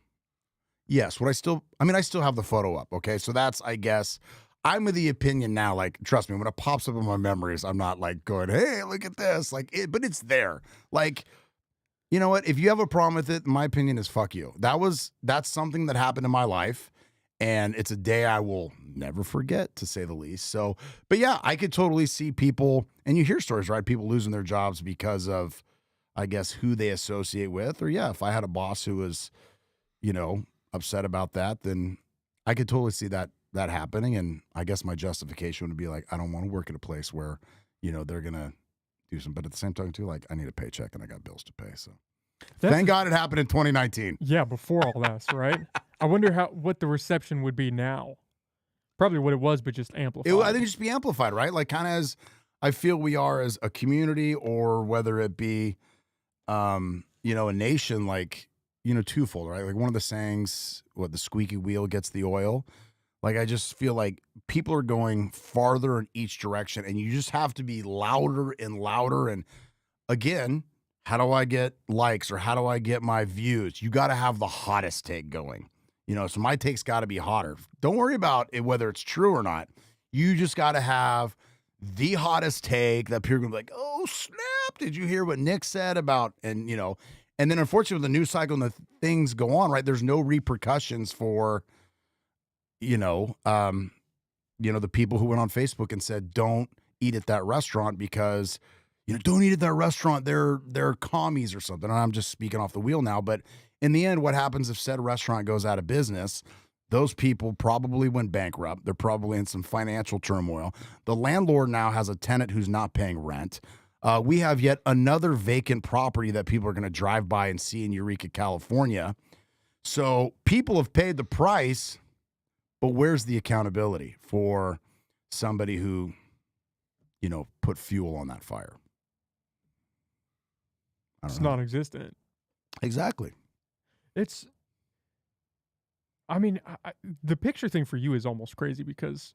Yes. Would I still? I mean, I still have the photo up. Okay, so that's, I guess, I'm of the opinion now. Like, trust me, when it pops up in my memories, I'm not like going, "Hey, look at this!" Like, but it's there. Like, you know what? If you have a problem with it, my opinion is fuck you. That's something that happened in my life, and it's a day I will never forget, to say the least. So, but yeah, I could totally see people, and you hear stories, right? People losing their jobs because of, I guess, who they associate with, or yeah, if I had a boss who was, you know, upset about that, then I could totally see that happening. And I guess my justification would be like, I don't want to work at a place where, they're gonna do some. But at the same time, too, like, I need a paycheck and I got bills to pay. So thank God it happened in 2019. Yeah, before all this, right? I wonder what the reception would be now. Probably what it was, but just amplified. I think it'd just be amplified, right? Like, kind of as I feel we are as a community, or whether it be, a nation, like, twofold, right? Like, one of the sayings, what, the squeaky wheel gets the oil. Like, I just feel like people are going farther in each direction, and you just have to be louder and louder. And again, how do I get likes, or how do I get my views? You got to have the hottest take going. So my take's got to be hotter. Don't worry about it, whether it's true or not. You just got to have the hottest take that people are going to be like, oh, snap. Did you hear what Nick said about, and then unfortunately, the news cycle and the things go on, right? There's no repercussions for, the people who went on Facebook and said, don't eat at that restaurant because, don't eat at that restaurant. They're commies or something. And I'm just speaking off the wheel now. But in the end, what happens if said restaurant goes out of business? Those people probably went bankrupt. They're probably in some financial turmoil. The landlord now has a tenant who's not paying rent. We have yet another vacant property that people are going to drive by and see in Eureka, California. So people have paid the price, but where's the accountability for somebody who, put fuel on that fire? It's non-existent. Exactly. The picture thing for you is almost crazy because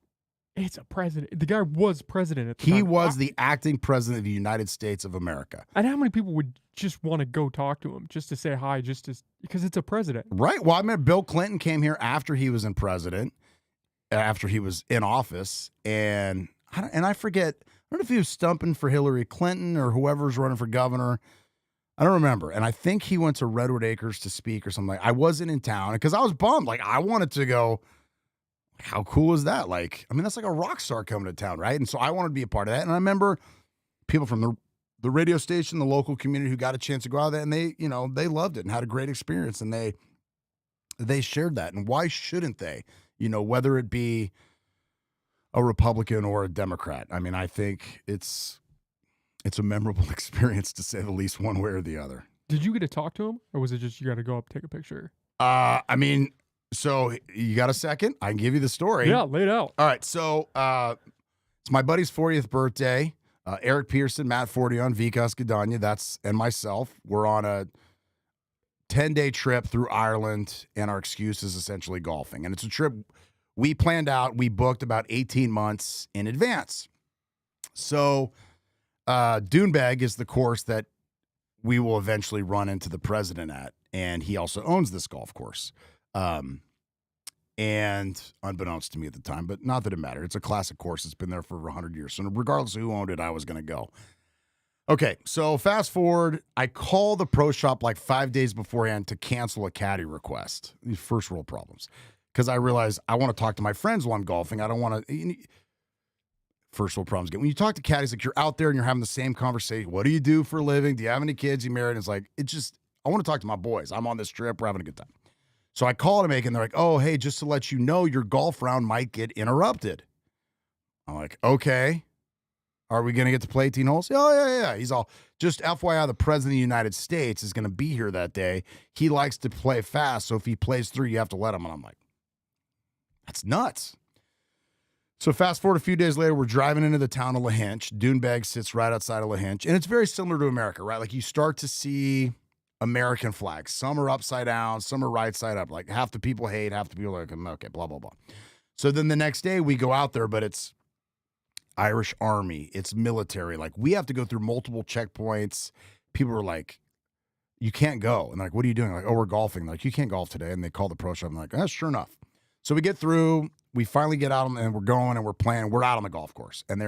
it's a president. The guy was president at the time. He was the acting president of the United States of America. And how many people would just want to go talk to him just to say hi, because it's a president? Right. Well, I mean, Bill Clinton came here after he was after he was in office. And I forget, I don't know if he was stumping for Hillary Clinton or whoever's running for governor. I don't remember. And I think he went to Redwood Acres to speak or something. I wasn't in town because I was bummed. Like, I wanted to go. How cool is that? Like, I mean, that's like a rock star coming to town, right? And so I wanted to be a part of that. And I remember people from the radio station, the local community who got a chance to go out there, and they loved it and had a great experience, and they shared that. And why shouldn't they? Whether it be a Republican or a Democrat. I mean, I think it's a memorable experience, to say the least, one way or the other. Did you get to talk to him, or was it just you got to go up, take a picture? I mean, so you got a second? I can give you the story. Yeah, lay it out. All right, so it's my buddy's 40th birthday. Eric Pearson, Matt Fordion, Bicoastal, and myself. We're on a 10-day trip through Ireland, and our excuse is essentially golfing. And it's a trip we planned out. We booked about 18 months in advance. So Dunebag is the course that we will eventually run into the president at, and he also owns this golf course. And unbeknownst to me at the time, but not that it mattered. It's a classic course. It's been there for 100 years. So regardless of who owned it, I was going to go. Okay, so fast forward. I call the pro shop like 5 days beforehand to cancel a caddy request. These first world problems. Because I realized I want to talk to my friends while I'm golfing. I don't want to... First world problems. When you talk to caddies, like, you're out there and you're having the same conversation. What do you do for a living? Do you have any kids? You married? And it's like, I want to talk to my boys. I'm on this trip. We're having a good time. So I call to make, and they're like, oh, hey, just to let you know, your golf round might get interrupted. I'm like, okay. Are we going to get to play 18 holes? Oh, yeah. He's all, just FYI, the president of the United States is going to be here that day. He likes to play fast, so if he plays through, you have to let him. And I'm like, that's nuts. So fast forward a few days later, we're driving into the town of Lahinch. Dunebag sits right outside of Lahinch, and it's very similar to America, right? Like, you start to see American flags. Some are upside down, some are right side up. Like, half the people hate, half the people are like, okay, blah, blah, blah. So then the next day we go out there, but it's Irish Army, it's military. Like, we have to go through multiple checkpoints. People are like, you can't go. And they're like, what are you doing? I'm like, oh, we're golfing. They're like, you can't golf today. And they call the pro shop. I'm like, sure enough. So we get through, we finally get out and we're going and we're playing. We're out on the golf course. And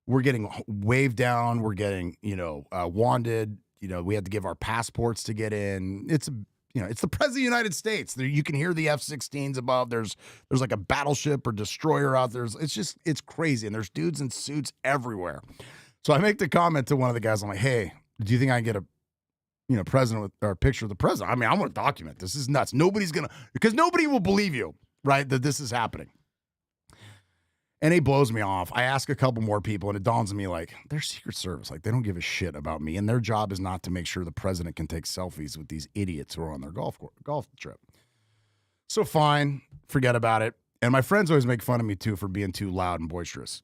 we're getting waved down. We're getting, wanded. We had to give our passports to get in. It's the president of the United States. You can hear the F-16s above. There's like a battleship or destroyer out there. It's crazy. And there's dudes in suits everywhere. So I make the comment to one of the guys. I'm like, hey, do you think I can get a president or a picture of the president? I mean, I want to document this. This is nuts. Because nobody will believe you, right, that this is happening. And he blows me off. I ask a couple more people, and it dawns on me, like, they're Secret Service. Like, they don't give a shit about me. And their job is not to make sure the president can take selfies with these idiots who are on their golf trip. So fine, forget about it. And my friends always make fun of me, too, for being too loud and boisterous.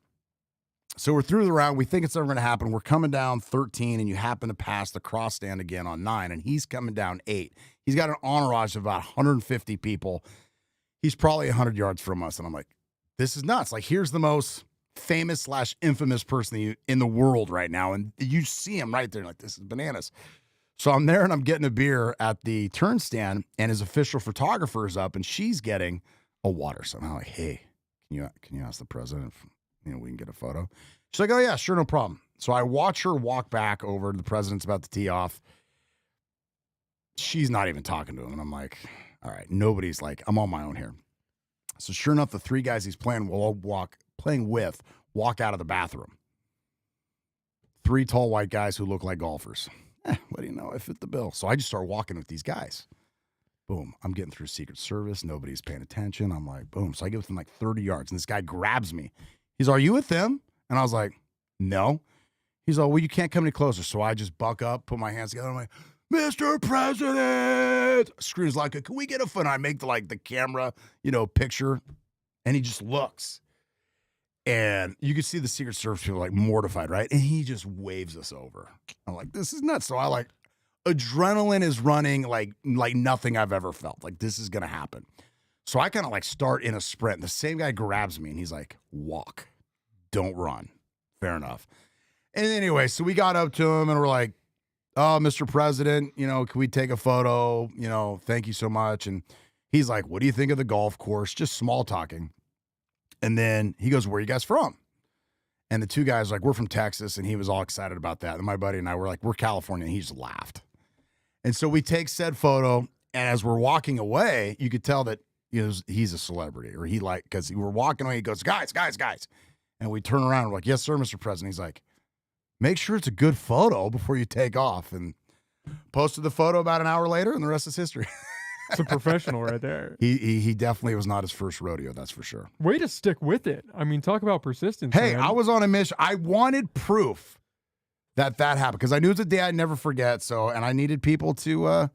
So we're through the round. We think it's never going to happen. We're coming down 13, and you happen to pass the cross stand again on 9, and he's coming down 8. He's got an entourage of about 150 people. He's probably 100 yards from us, and I'm like, this is nuts. Like, here's the most famous / infamous person in the world right now. And you see him right there. Like, this is bananas. So I'm there and I'm getting a beer at the turn stand, and his official photographer is up and she's getting a water. So I'm like, hey, can you ask the president if we can get a photo? She's like, oh yeah, sure, no problem. So I watch her walk back over. The president's about to tee off. She's not even talking to him. And I'm like, all right, nobody's like, I'm on my own here. So sure enough, the 3 guys he's playing with walk out of the bathroom. 3 tall white guys who look like golfers. What do you know? I fit the bill. So I just start walking with these guys. Boom. I'm getting through Secret Service. Nobody's paying attention. I'm like, boom. So I get within like 30 yards, and this guy grabs me. He's, are you with them? And I was like, no. He's like, well, you can't come any closer. So I just buck up, put my hands together. I'm like, Mr. President, screams like, can we get a photo? And I make the camera, picture, and he just looks. And you can see the Secret Service people like mortified, right? And he just waves us over. I'm like, this is nuts. So adrenaline is running like nothing I've ever felt. Like, this is going to happen. So I kind of start in a sprint. The same guy grabs me and he's like, walk, don't run. Fair enough. And anyway, so we got up to him and we're like, oh, Mr. President, can we take a photo? Thank you so much. And he's like, what do you think of the golf course? Just small talking. And then he goes, where are you guys from? And the 2 guys like, we're from Texas. And he was all excited about that. And my buddy and I were like, we're California. And he just laughed. And so we take said photo. And as we're walking away, you could tell that he's a celebrity, or because we're walking away, he goes, guys. And we turn around and we're like, yes, sir, Mr. President. He's like, make sure it's a good photo before you take off. And posted the photo about an hour later, and the rest is history. It's a professional right there. He definitely was not his first rodeo, that's for sure. Way to stick with it. I mean, talk about persistence. Hey, man. I was on a mission. I wanted proof that happened because I knew it was a day I'd never forget. So, and I needed people to,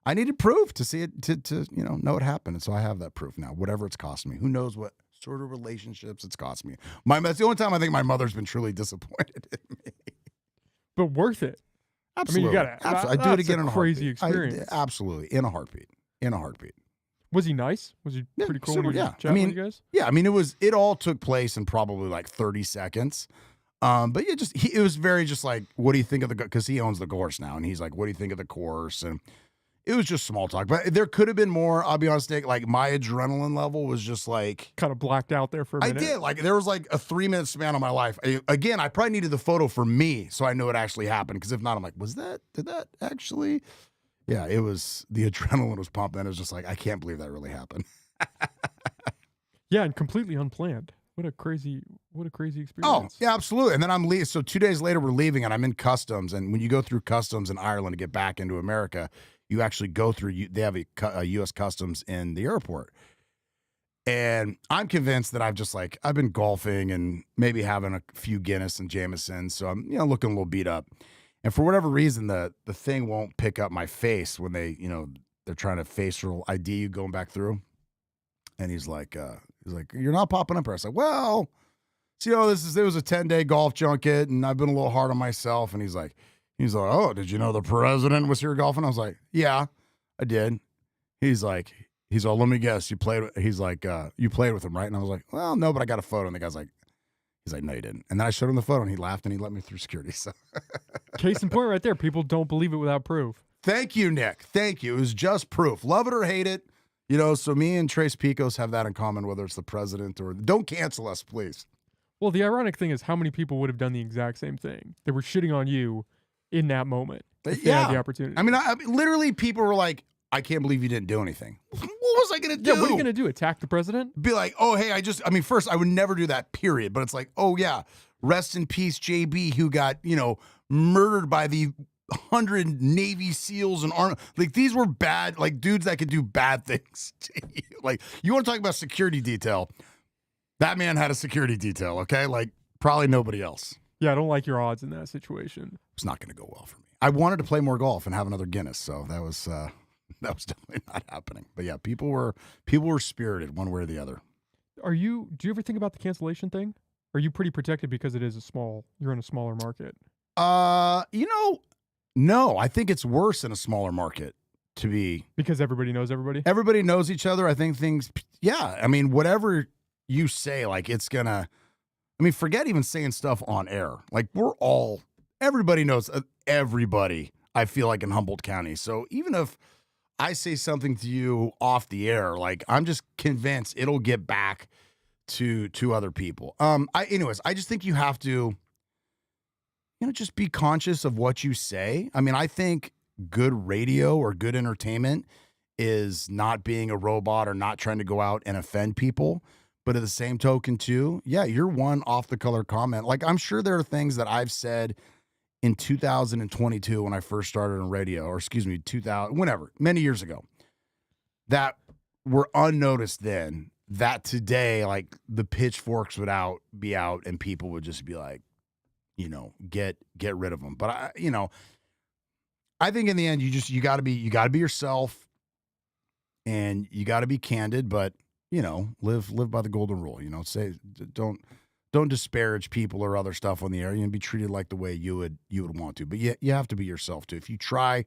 I needed proof to see it, to know it happened. And so I have that proof now, whatever it's cost me. Who knows what sort of relationships it's cost me. That's the only time I think my mother's been truly disappointed in me. But worth it. Absolutely. I mean, you got to. I'd do it again in a crazy heartbeat. experience. Absolutely. In a heartbeat. Was he nice? Was he pretty cool? Super, when he was yeah. chatting with you guys? Yeah. I mean, it all took place in probably like 30 seconds. But yeah, it was very just like, what do you think of because he owns the course now. And he's like, what do you think of the course? And it was just small talk, but there could have been more. I'll be honest, Nick, like my adrenaline level was just like kind of blacked out there for a minute. I did. Like there was like a 3-minute span of my life. Again, I probably needed the photo for me so I knew it actually happened. Because if not, I'm like, did that actually? Yeah, it was, the adrenaline was pumping. It was just like, I can't believe that really happened. Yeah, and completely unplanned. What a crazy experience. Oh, yeah, absolutely. And then I'm leaving. So 2 days later, we're leaving and I'm in customs. And when you go through customs in Ireland to get back into America, you actually go through, they have a U.S. customs in the airport. And I'm convinced that I've been golfing and maybe having a few Guinness and Jameson. So I'm, looking a little beat up. And for whatever reason, the thing won't pick up my face when they're trying to facial ID you going back through. And he's like, you're not popping up here. I was like, well, so, it was a 10-day golf junket and I've been a little hard on myself. And he's like, oh, did you know the president was here golfing? I was like, yeah, I did. He's like, let me guess, you played with him, right? And I was like, well, no, but I got a photo. And the guy's like, he's like, no, you didn't. And then I showed him the photo and he laughed and he let me through security. So case in point right there. People don't believe it without proof. Thank you, Nick. Thank you. It was just proof. Love it or hate it. You know, so me and Trace Picos have that in common, whether it's the president or don't cancel us, please. Well, the ironic thing is how many people would have done the exact same thing. They were shitting on you in that moment. If they had the opportunity. I mean, literally people were like, I can't believe you didn't do anything. What was I going to do? Yeah, what are you going to do? Attack the president? Be like, oh, hey, first, I would never do that, period. But it's like, oh, yeah, rest in peace, JB, who got, murdered by the 100 Navy SEALs and Army. Like, these were bad, like, dudes that could do bad things to you. Like, you want to talk about security detail? That man had a security detail, okay? Like, probably nobody else. Yeah, I don't like your odds in that situation. It's not going to go well for me. I wanted to play more golf and have another Guinness, so that was definitely not happening. But yeah, people were spirited one way or the other. Do you ever think about the cancellation thing? Are you pretty protected because you're in a smaller market? No, I think it's worse in a smaller market to be. Because everybody knows everybody? Everybody knows each other. I think whatever you say, like forget even saying stuff on air. Like everybody knows everybody, I feel like in Humboldt County. So even if I say something to you off the air, like I'm just convinced it'll get back to other people. I just think you have to, just be conscious of what you say. I mean, I think good radio or good entertainment is not being a robot or not trying to go out and offend people. But at the same token, too, yeah, you're one off the color comment. Like, I'm sure there are things that I've said in 2022 when I first started on radio, or 2000, whenever, many years ago, that were unnoticed then, that today, like, the pitchforks would be out and people would just be like, get rid of them. But I think in the end, you got to be yourself, and you got to be candid, but live by the golden rule. Say don't disparage people or other stuff on the air. Be treated like the way you would want to. But you have to be yourself too. If you try,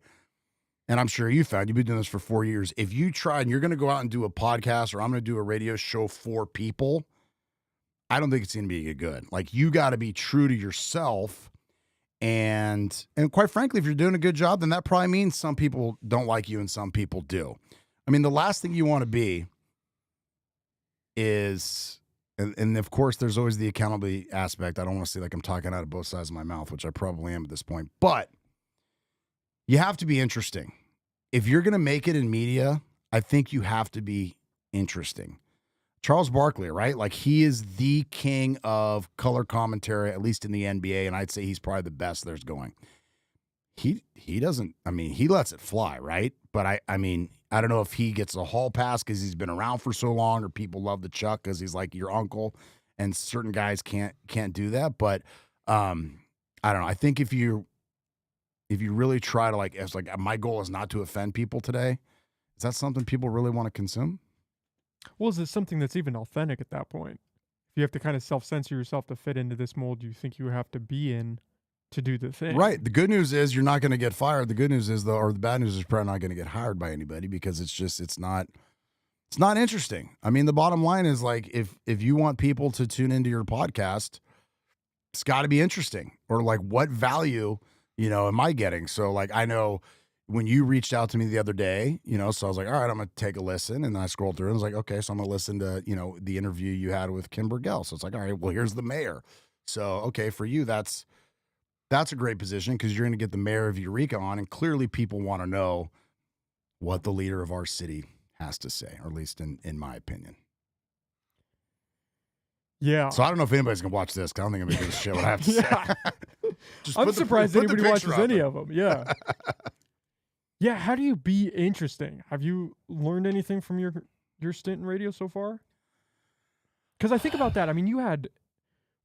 and I'm sure you've been doing this for 4 years. If you try and you're going to go out and do a podcast, or I'm going to do a radio show for people, I don't think it's going to be good. Like, you got to be true to yourself. And quite frankly, if you're doing a good job, then that probably means some people don't like you and some people do. I mean, the last thing you want to be is, and of course, there's always the accountability aspect. I don't want to say like I'm talking out of both sides of my mouth, which I probably am at this point. But you have to be interesting. If you're going to make it in media, I think you have to be interesting. Charles Barkley, right? Like, he is the king of color commentary, at least in the NBA, and I'd say he's probably the best there's going. He doesn't, he lets it fly, right? But I don't know if he gets a hall pass because he's been around for so long, or people love the Chuck because he's like your uncle, and certain guys can't do that. But I don't know. I think if you really try to it's like my goal is not to offend people today. Is that something people really want to consume? Well, is it something that's even authentic at that point? If you have to kind of self-censor yourself to fit into this mold you think you have to be in to do the thing. Right. The good news is you're not going to get fired. The good news is, or the bad news is, probably not going to get hired by anybody, because it's not interesting. I mean, the bottom line is, like, if you want people to tune into your podcast, it's got to be interesting, or like, what value, am I getting? So, like, I know when you reached out to me the other day, so I was like, all right, I'm going to take a listen. And then I scrolled through and was like, okay, so I'm going to listen to, the interview you had with Kim Burgell. So it's like, all right, well, here's the mayor. So, okay, for you, that's a great position, because you're going to get the mayor of Eureka on. And clearly people want to know what the leader of our city has to say, or at least in my opinion. Yeah. So I don't know if anybody's going to watch this, because I don't think I'm going to give a shit what I have to say. I'm surprised anybody watches any of them. Yeah. Yeah, how do you be interesting? Have you learned anything from your stint in radio so far? Because I think about that. I mean,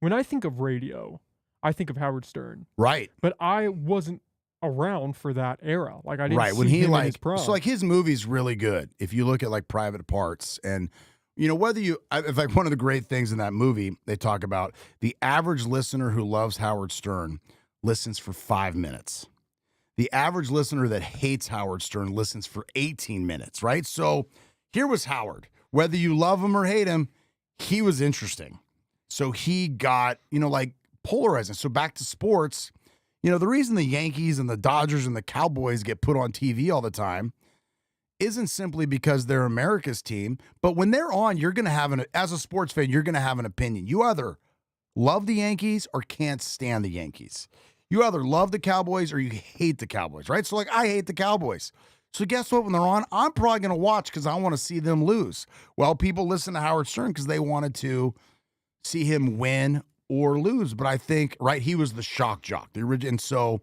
when I think of radio, I think of Howard Stern. Right. But I wasn't around for that era. Like, I didn't right. see When he him in like his prime. So like his movie's really good. If you look at like Private Parts, and whether it's like one of the great things in that movie, they talk about the average listener who loves Howard Stern listens for 5 minutes. The average listener that hates Howard Stern listens for 18 minutes, right? So here was Howard. Whether you love him or hate him, he was interesting. So he got, like, polarizing. So back to sports, the reason the Yankees and the Dodgers and the Cowboys get put on TV all the time isn't simply because they're America's team, but when they're on, you're going to have as a sports fan, you're going to have an opinion. You either love the Yankees or can't stand the Yankees. You either love the Cowboys or you hate the Cowboys, right? So, like, I hate the Cowboys. So guess what? When they're on, I'm probably going to watch because I want to see them lose. Well, people listen to Howard Stern because they wanted to see him win or lose. But I think, right, he was the shock jock, the original. And so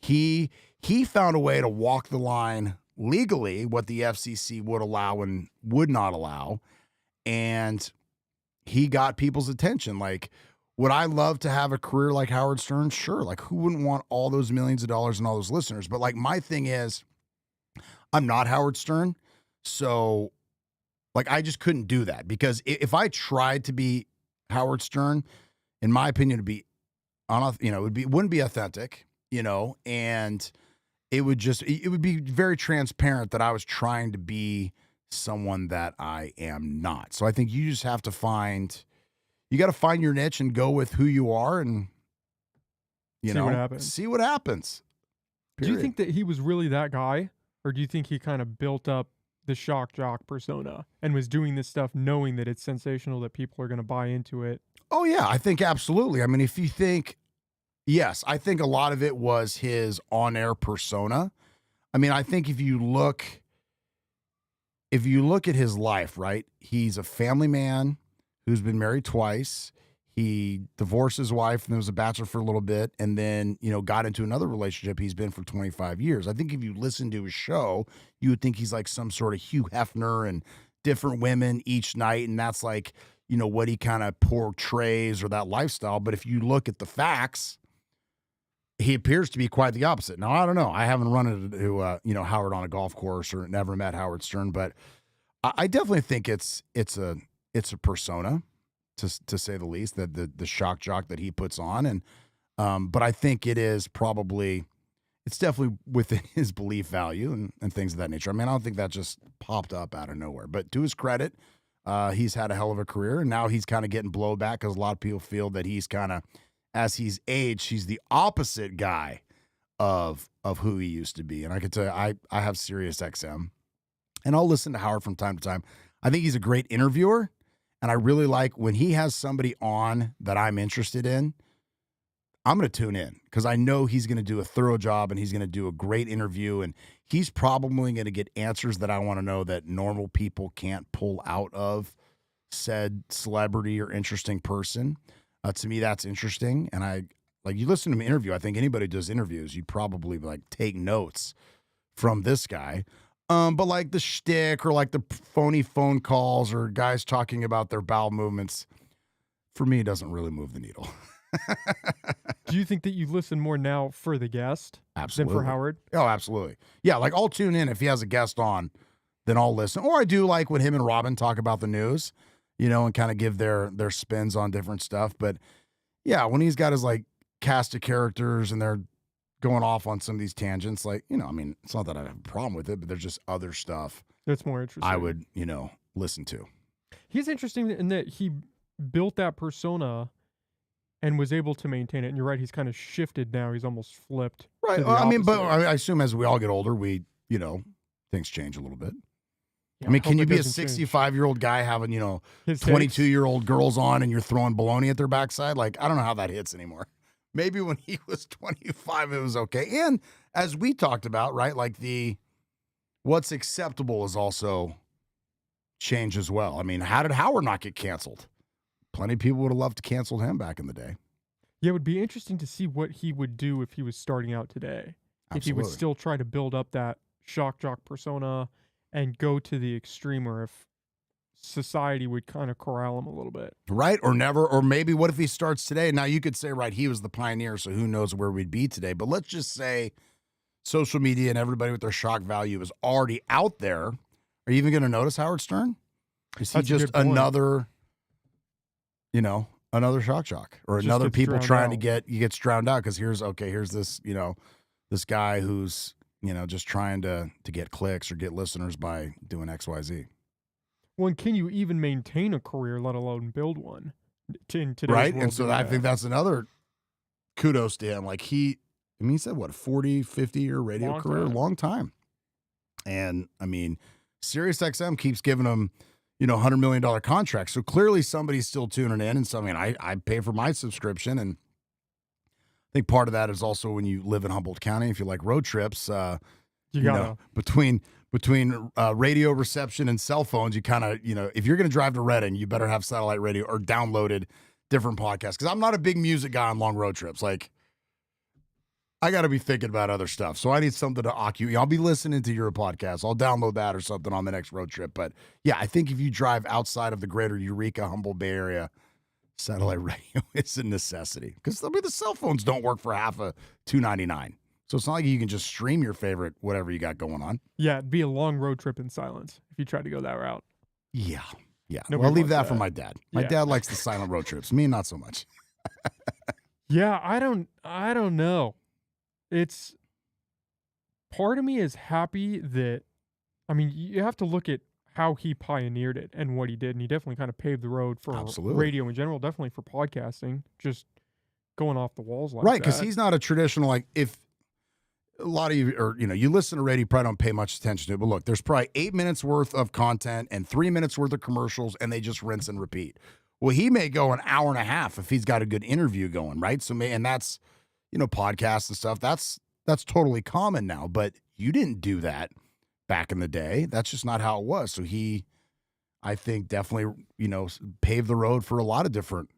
he found a way to walk the line legally, what the FCC would allow and would not allow. And he got people's attention. Like, would I love to have a career like Howard Stern? Sure. Like, who wouldn't want all those millions of dollars and all those listeners? But, like, my thing is, I'm not Howard Stern. So, like, I just couldn't do that because if I tried to be Howard Stern, in my opinion, it'd be, wouldn't be authentic, and it would be very transparent that I was trying to be someone that I am not. So I think you just have to you got to find your niche and go with who you are and, see what happens. Do you think that he was really that guy? Or do you think he kind of built up the shock jock persona and was doing this stuff knowing that it's sensational, that people are going to buy into it? Oh, yeah, I think absolutely. I mean, if you think, yes, I think a lot of it was his on-air persona. I mean, I think if you look at his life, right, he's a family man who's been married twice. He divorced his wife and was a bachelor for a little bit and then, got into another relationship he's been for 25 years. I think if you listen to his show, you would think he's like some sort of Hugh Hefner and different women each night. And that's like, what he kind of portrays or that lifestyle. But if you look at the facts, he appears to be quite the opposite. Now, I don't know. I haven't run into, Howard on a golf course or never met Howard Stern, but I definitely think it's a persona. To say the least, that the shock jock that he puts on, and but I think it's definitely within his belief value and things of that nature. I mean, I don't think that just popped up out of nowhere. But to his credit, he's had a hell of a career, and now he's kind of getting blowback because a lot of people feel that he's kind of, as he's aged, he's the opposite guy of who he used to be. And I could tell you, I have Sirius XM, and I'll listen to Howard from time to time. I think he's a great interviewer. And I really like when he has somebody on that I'm interested in, I'm going to tune in because I know he's going to do a thorough job and he's going to do a great interview. And he's probably going to get answers that I want to know that normal people can't pull out of said celebrity or interesting person. To me, that's interesting. And you listen to him interview. I think anybody who does interviews, you probably like take notes from this guy. But like the shtick or like the phony phone calls or guys talking about their bowel movements, for me, it doesn't really move the needle. Do you think that you listen more now for the guest than for Howard? Oh, absolutely. Yeah, like I'll tune in if he has a guest on, then I'll listen. Or I do like when him and Robin talk about the news, and kind of give their spins on different stuff. But yeah, when he's got his like cast of characters and they're going off on some of these tangents, like, I mean, it's not that I have a problem with it, but there's just other stuff that's more interesting I would, listen to. He's interesting in that he built that persona and was able to maintain it. And you're right, he's kind of shifted now. He's almost flipped. Right. Well, I mean, but I assume as we all get older, we, things change a little bit. Yeah, I mean, can you be a 65-year-old guy having, 22-year-old girls on and you're throwing baloney at their backside? Like, I don't know how that hits anymore. Maybe when he was 25, it was okay. And as we talked about, right, like what's acceptable is also changed as well. I mean, how did Howard not get canceled? Plenty of people would have loved to cancel him back in the day. Yeah, it would be interesting to see what he would do if he was starting out today. Absolutely. If he would still try to build up that shock jock persona and go to the extreme, or if society would kind of corral him a little bit. Right, or never, or maybe what if he starts today? Now you could say, right, he was the pioneer, so who knows where we'd be today. But let's just say social media and everybody with their shock value is already out there. Are you even going to notice Howard Stern? Is he just another, another shock jock or just another people trying to gets drowned out because here's this, this guy who's, just trying to get clicks or get listeners by doing XYZ. Well, and can you even maintain a career, let alone build one in today's right? world? And so I think that's another kudos to him. Like he I mean, he said, what, 40, 50-year radio Long career? time. Long time. And, I mean, SiriusXM keeps giving him, $100 million contracts. So clearly somebody's still tuning in. And so, I mean, I pay for my subscription. And I think part of that is also when you live in Humboldt County, if you like road trips, You gotta. between radio reception and cell phones, you kind of, if you're going to drive to Reading, you better have satellite radio or downloaded different podcasts. Because I'm not a big music guy on long road trips. Like, I got to be thinking about other stuff. So I need something to occupy. I'll be listening to your podcast. I'll download that or something on the next road trip. But yeah, I think if you drive outside of the greater Eureka, Humboldt Bay area, satellite radio is a necessity. Because the cell phones don't work for half of $2.99. So it's not like you can just stream your favorite whatever you got going on. Yeah, it'd be a long road trip in silence if you tried to go that route. Yeah. Nobody Well, I'll leave wants that that. for my dad. My Yeah. dad likes the silent road trips. Me, not so much. Yeah, I don't know. It's part of me is happy that, I mean, you have to look at how he pioneered it and what he did, and he definitely kind of paved the road for Absolutely. radio in general, definitely for podcasting, just going off the walls like Right, that. because he's not a traditional, like, if a lot of you, or, you listen to radio, you probably don't pay much attention to it, but look, there's probably 8 minutes worth of content and 3 minutes worth of commercials, and they just rinse and repeat. Well, he may go an hour and a half if he's got a good interview going, right? So, and that's, podcasts and stuff, that's totally common now, but you didn't do that back in the day. That's just not how it was. So he, I think, definitely, paved the road for a lot of different,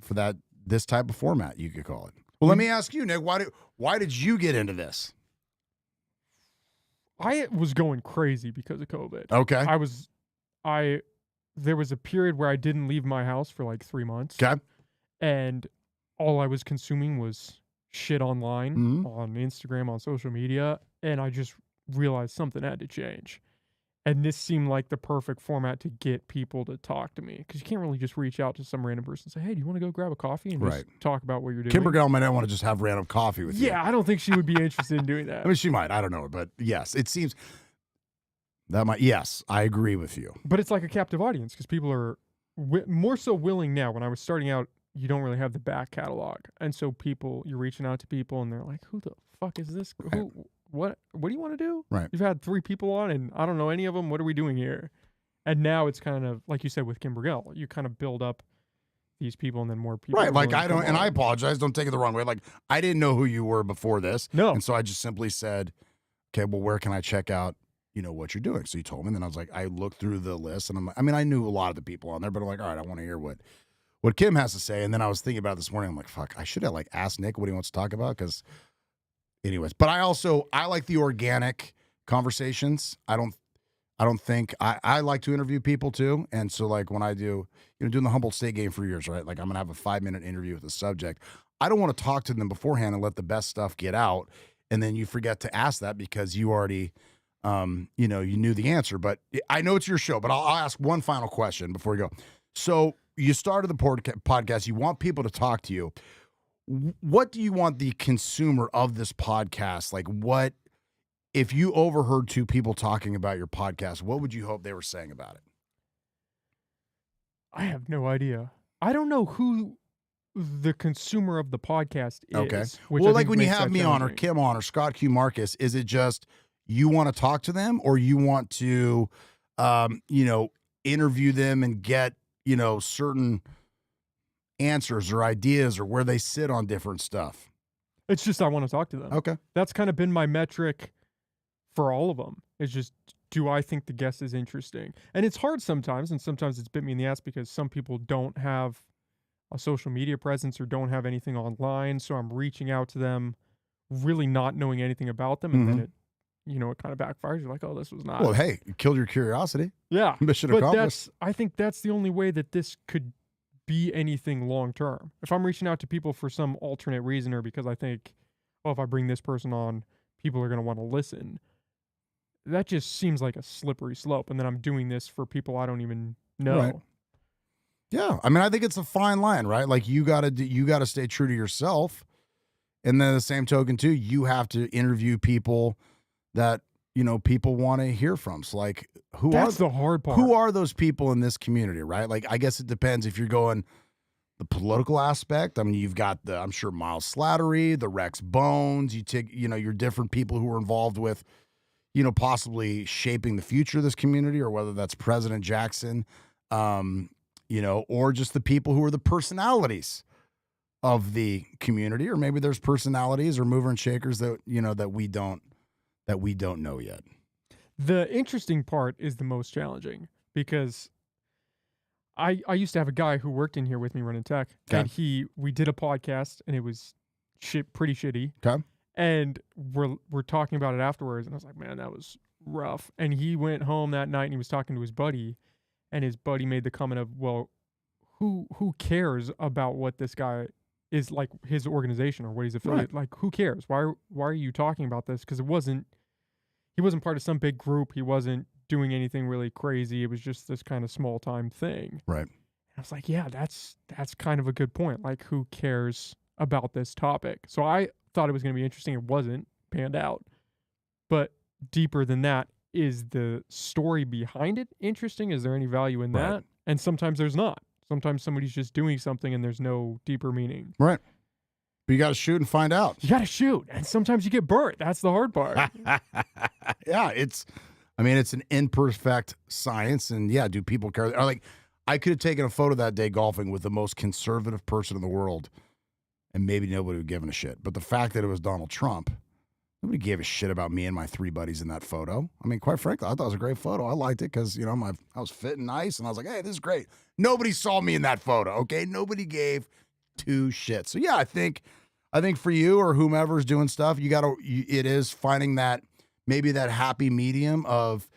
for this type of format, you could call it. Well, let me ask you, Nick, why did you get into this? I was going crazy because of COVID. Okay. There was a period where I didn't leave my house for like 3 months. Okay. And all I was consuming was shit online, Mhm. on Instagram, on social media, and I just realized something had to change. And this seemed like the perfect format to get people to talk to me, because you can't really just reach out to some random person and say, "Hey, do you want to go grab a coffee and just Right. talk about what you're doing?" Kimber Girl might not want to just have random coffee with you. Yeah, I don't think she would be interested in doing that. I mean, she might. I don't know. But yes, it seems yes, I agree with you. But it's like a captive audience, because people are more so willing now. When I was starting out, you don't really have the back catalog, and so you're reaching out to people, and they're like, "Who the fuck is this? Right. What do you want to do? Right. You've had 3 people on, and I don't know any of them. What are we doing here?" And now it's kind of like you said with Kimber Gill, you kind of build up these people, and then more people. Right. are Like, willing to I don't, come and I on. apologize. Don't take it the wrong way. Like, I didn't know who you were before this. No. And so I just simply said, okay, well, where can I check out, what you're doing? So you told me, and then I was like, I looked through the list, and I knew a lot of the people on there, but I'm like, all right, I want to hear what Kim has to say. And then I was thinking about it this morning. I'm like, fuck, I should have asked Nick what he wants to talk about. Because anyways, but I like the organic conversations. I don't think I like to interview people too. And so when I do, doing the Humboldt State game for years, right? Like I'm going to have a 5-minute interview with the subject. I don't want to talk to them beforehand and let the best stuff get out. And then you forget to ask that because you already, you knew the answer. But I know it's your show, but I'll ask one final question before we go. So you started the podcast. You want people to talk to you. What do you want the consumer of this podcast? Like, what, if you overheard 2 people talking about your podcast, what would you hope they were saying about it? I have no idea. I don't know who the consumer of the podcast is. Okay. Which Well, I like think when you makes have that me on or challenging. Kim on or Scott Q. Marcus, is it just you want to talk to them or you want to, interview them and get, certain answers or ideas or where they sit on different stuff? It's just I want to talk to them. Okay. That's kind of been my metric for all of them. It's just, do I think the guest is interesting? And it's hard sometimes, and sometimes it's bit me in the ass because some people don't have a social media presence or don't have anything online. So I'm reaching out to them really not knowing anything about them. And then it kind of backfires. You're like, oh, this was not. Well, hey, you killed your curiosity. Yeah. Mission But accomplished. I think that's the only way that this could be anything long term. If I'm reaching out to people for some alternate reason or because I think, oh, if I bring this person on, people are going to want to listen, that just seems like a slippery slope. And then I'm doing this for people I don't even know. Right. Yeah. I think it's a fine line, right? Like you gotta stay true to yourself. And then the same token too, you have to interview people that, people want to hear from. So like That's the hard part. who are those people in this community, right? Like, I guess it depends if you're going the political aspect. I mean, you've got I'm sure Miles Slattery, the Rex Bones. You take, your different people who are involved with, possibly shaping the future of this community, or whether that's President Jackson, or just the people who are the personalities of the community, or maybe there's personalities or mover and shakers that, that we don't know yet. The interesting part is the most challenging, because I used to have a guy who worked in here with me running tech, and we did a podcast, and it was pretty shitty. Okay. And we're talking about it afterwards, and I was like, man, that was rough. And he went home that night, and he was talking to his buddy, and his buddy made the comment of, well, who cares about what this guy is, like, his organization or what he's affiliated? Like, who cares? Why are you talking about this? Because he wasn't part of some big group. He wasn't doing anything really crazy. It was just this kind of small time thing. Right. And I was like, yeah, that's kind of a good point. Like, who cares about this topic? So I thought it was going to be interesting. It wasn't panned out. But deeper than that, is the story behind it interesting? Is there any value in that? And sometimes there's not. Sometimes somebody's just doing something and there's no deeper meaning. Right. But you got to shoot and find out. You got to shoot. And sometimes you get burnt. That's the hard part. Yeah, it's an imperfect science. And yeah, do people care? Like, I could have taken a photo that day golfing with the most conservative person in the world, and maybe nobody would have given a shit. But the fact that it was Donald Trump, nobody gave a shit about me and my three buddies in that photo. I mean, quite frankly, I thought it was a great photo. I liked it because, I was fit and nice, and I was like, hey, this is great. Nobody saw me in that photo, okay? Nobody gave two shits. So yeah, I think for you or whomever's doing stuff, it is finding that, maybe that happy medium of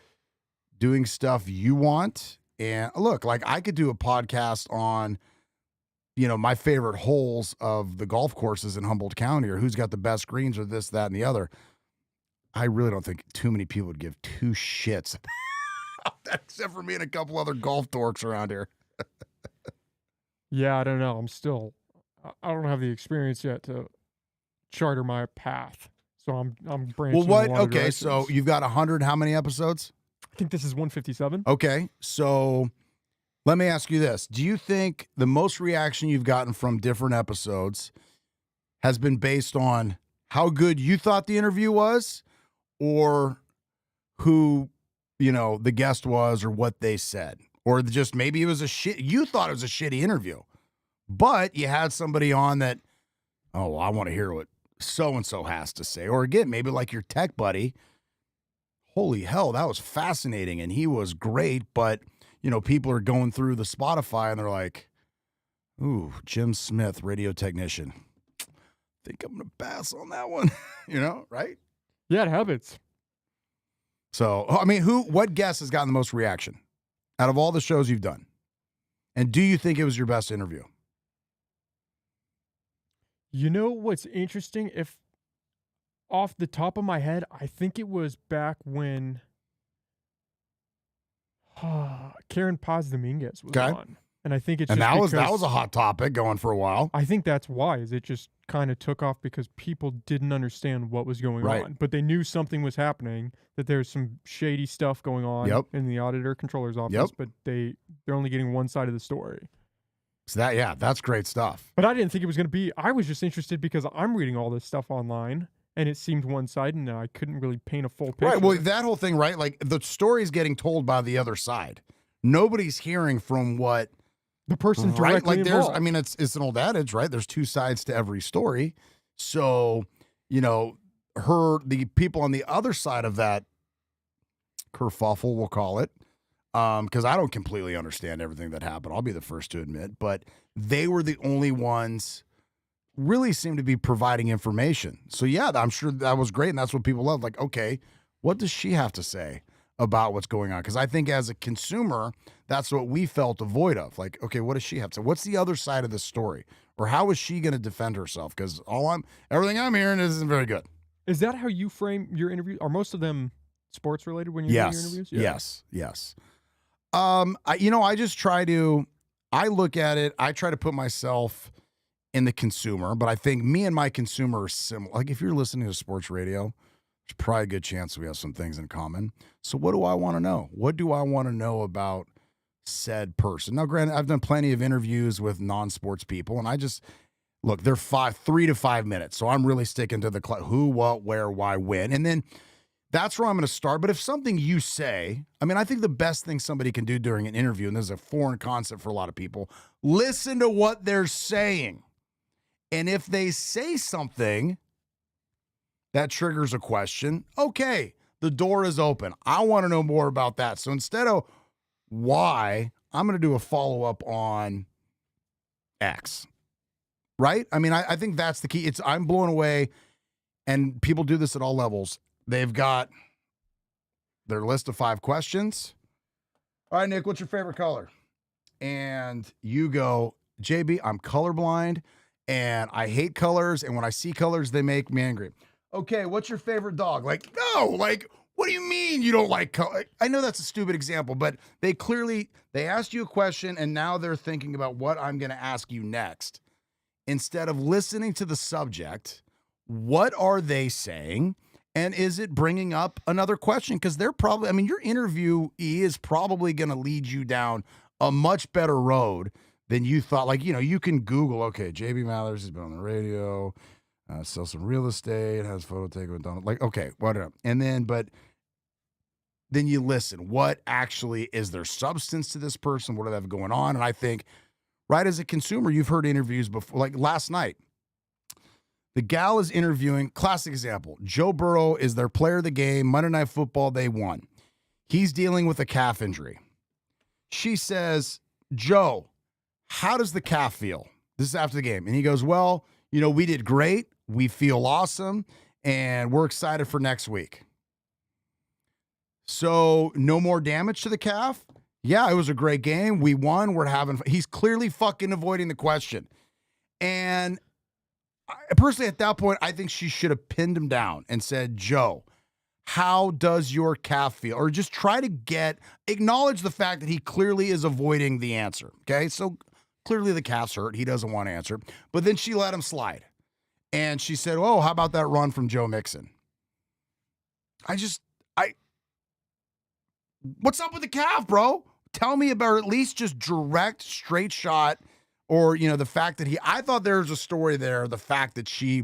doing stuff you want. And look, like, I could do a podcast on, my favorite holes of the golf courses in Humboldt County, or who's got the best greens, or this, that, and the other. I really don't think too many people would give two shits about that, except for me and a couple other golf dorks around here. Yeah, I don't know. I don't have the experience yet to charter my path. So I'm branching. Well, in a lot of okay, directions. so you've got 100, how many episodes? I think this is 157. Okay, so let me ask you this. Do you think the most reaction you've gotten from different episodes has been based on how good you thought the interview was, or who, the guest was, or what they said? Or just maybe it was you thought it was a shitty interview, but you had somebody on that, oh, I want to hear what so-and-so has to say. Or again, maybe like your tech buddy, holy hell, that was fascinating, and he was great, but people are going through the Spotify and they're like, ooh, Jim Smith, radio technician. Think I'm going to pass on that one, right? Yeah, it happens. So, I mean, what guest has gotten the most reaction out of all the shows you've done? And do you think it was your best interview? You know what's interesting? If off the top of my head, I think it was back when Karen Paz Dominguez was on. And I think it's and just that was a hot topic going for a while. I think that's why, is it just kind of took off because people didn't understand what was going on. But they knew something was happening, that there's some shady stuff going on in the auditor controller's office, but they're only getting one side of the story. So that's great stuff. But I didn't think it was going to be. I was just interested because I'm reading all this stuff online, and it seemed one-sided, and I couldn't really paint a full picture. Right, well, that whole thing, right? Like, the story's getting told by the other side. Nobody's hearing from what the person directly involved. I mean, it's an old adage, right? There's two sides to every story. So, the people on the other side of that kerfuffle, we'll call it, because I don't completely understand everything that happened. I'll be the first to admit, but they were the only ones really seem to be providing information. So yeah, I'm sure that was great, and that's what people love. Like, okay, what does she have to say about what's going on? Because I think as a consumer, that's what we felt devoid of. Like, okay, what does she have to say? What's the other side of the story? Or how is she going to defend herself? Because everything I'm hearing isn't very good. Is that how you frame your interviews? Are most of them sports related when you're doing your interviews? Yeah. Yes. I just try to, I look at it, I try to put myself in the consumer, but I think me and my consumer are similar. Like, if you're listening to sports radio, there's probably a good chance we have some things in common. So what do I want to know? What do I want to know about said person. Now, granted, I've done plenty of interviews with non-sports people, and I just look, they're 3 to 5 minutes. So I'm really sticking to the who, what, where, why, when. And then that's where I'm going to start. But if something you say, I mean, I think the best thing somebody can do during an interview, and this is a foreign concept for a lot of people, listen to what they're saying. And if they say something that triggers a question, okay, the door is open. I want to know more about that. So instead of why, I'm going to do a follow-up on X. Right? I mean, I think that's the key. I'm blown away, and people do this at all levels. They've got their list of 5 questions. All right, Nick, what's your favorite color? And you go, JB, I'm colorblind, and I hate colors, and when I see colors, they make me angry. Okay, what's your favorite dog? Like, no, like, what do you mean you don't like color? I know that's a stupid example, but they asked you a question, and now they're thinking about what I'm going to ask you next. Instead of listening to the subject, what are they saying? And is it bringing up another question? Because they're probably, I mean, your interviewee is probably going to lead you down a much better road than you thought. Like, you can Google, okay, JB Mathers has been on the radio, sells some real estate, has photo taken with Donald. Like, okay, whatever. And then, but then you listen. What actually is there substance to this person? What do they have going on? And I think, right, as a consumer, you've heard interviews before, like last night. The gal is interviewing, classic example, Joe Burrow is their player of the game, Monday Night Football, they won. He's dealing with a calf injury. She says, Joe, how does the calf feel? This is after the game. And he goes, well, we did great. We feel awesome. And we're excited for next week. So no more damage to the calf? Yeah, it was a great game. We won. We're having fun. He's clearly fucking avoiding the question. And personally, at that point, I think she should have pinned him down and said, Joe, how does your calf feel? Or just try to acknowledge the fact that he clearly is avoiding the answer. Okay, so clearly the calf's hurt. He doesn't want to answer. But then she let him slide. And she said, oh, how about that run from Joe Mixon? What's up with the calf, bro? Tell me about, or at least just direct, straight shot, or, the fact that I thought there was a story there, the fact that she,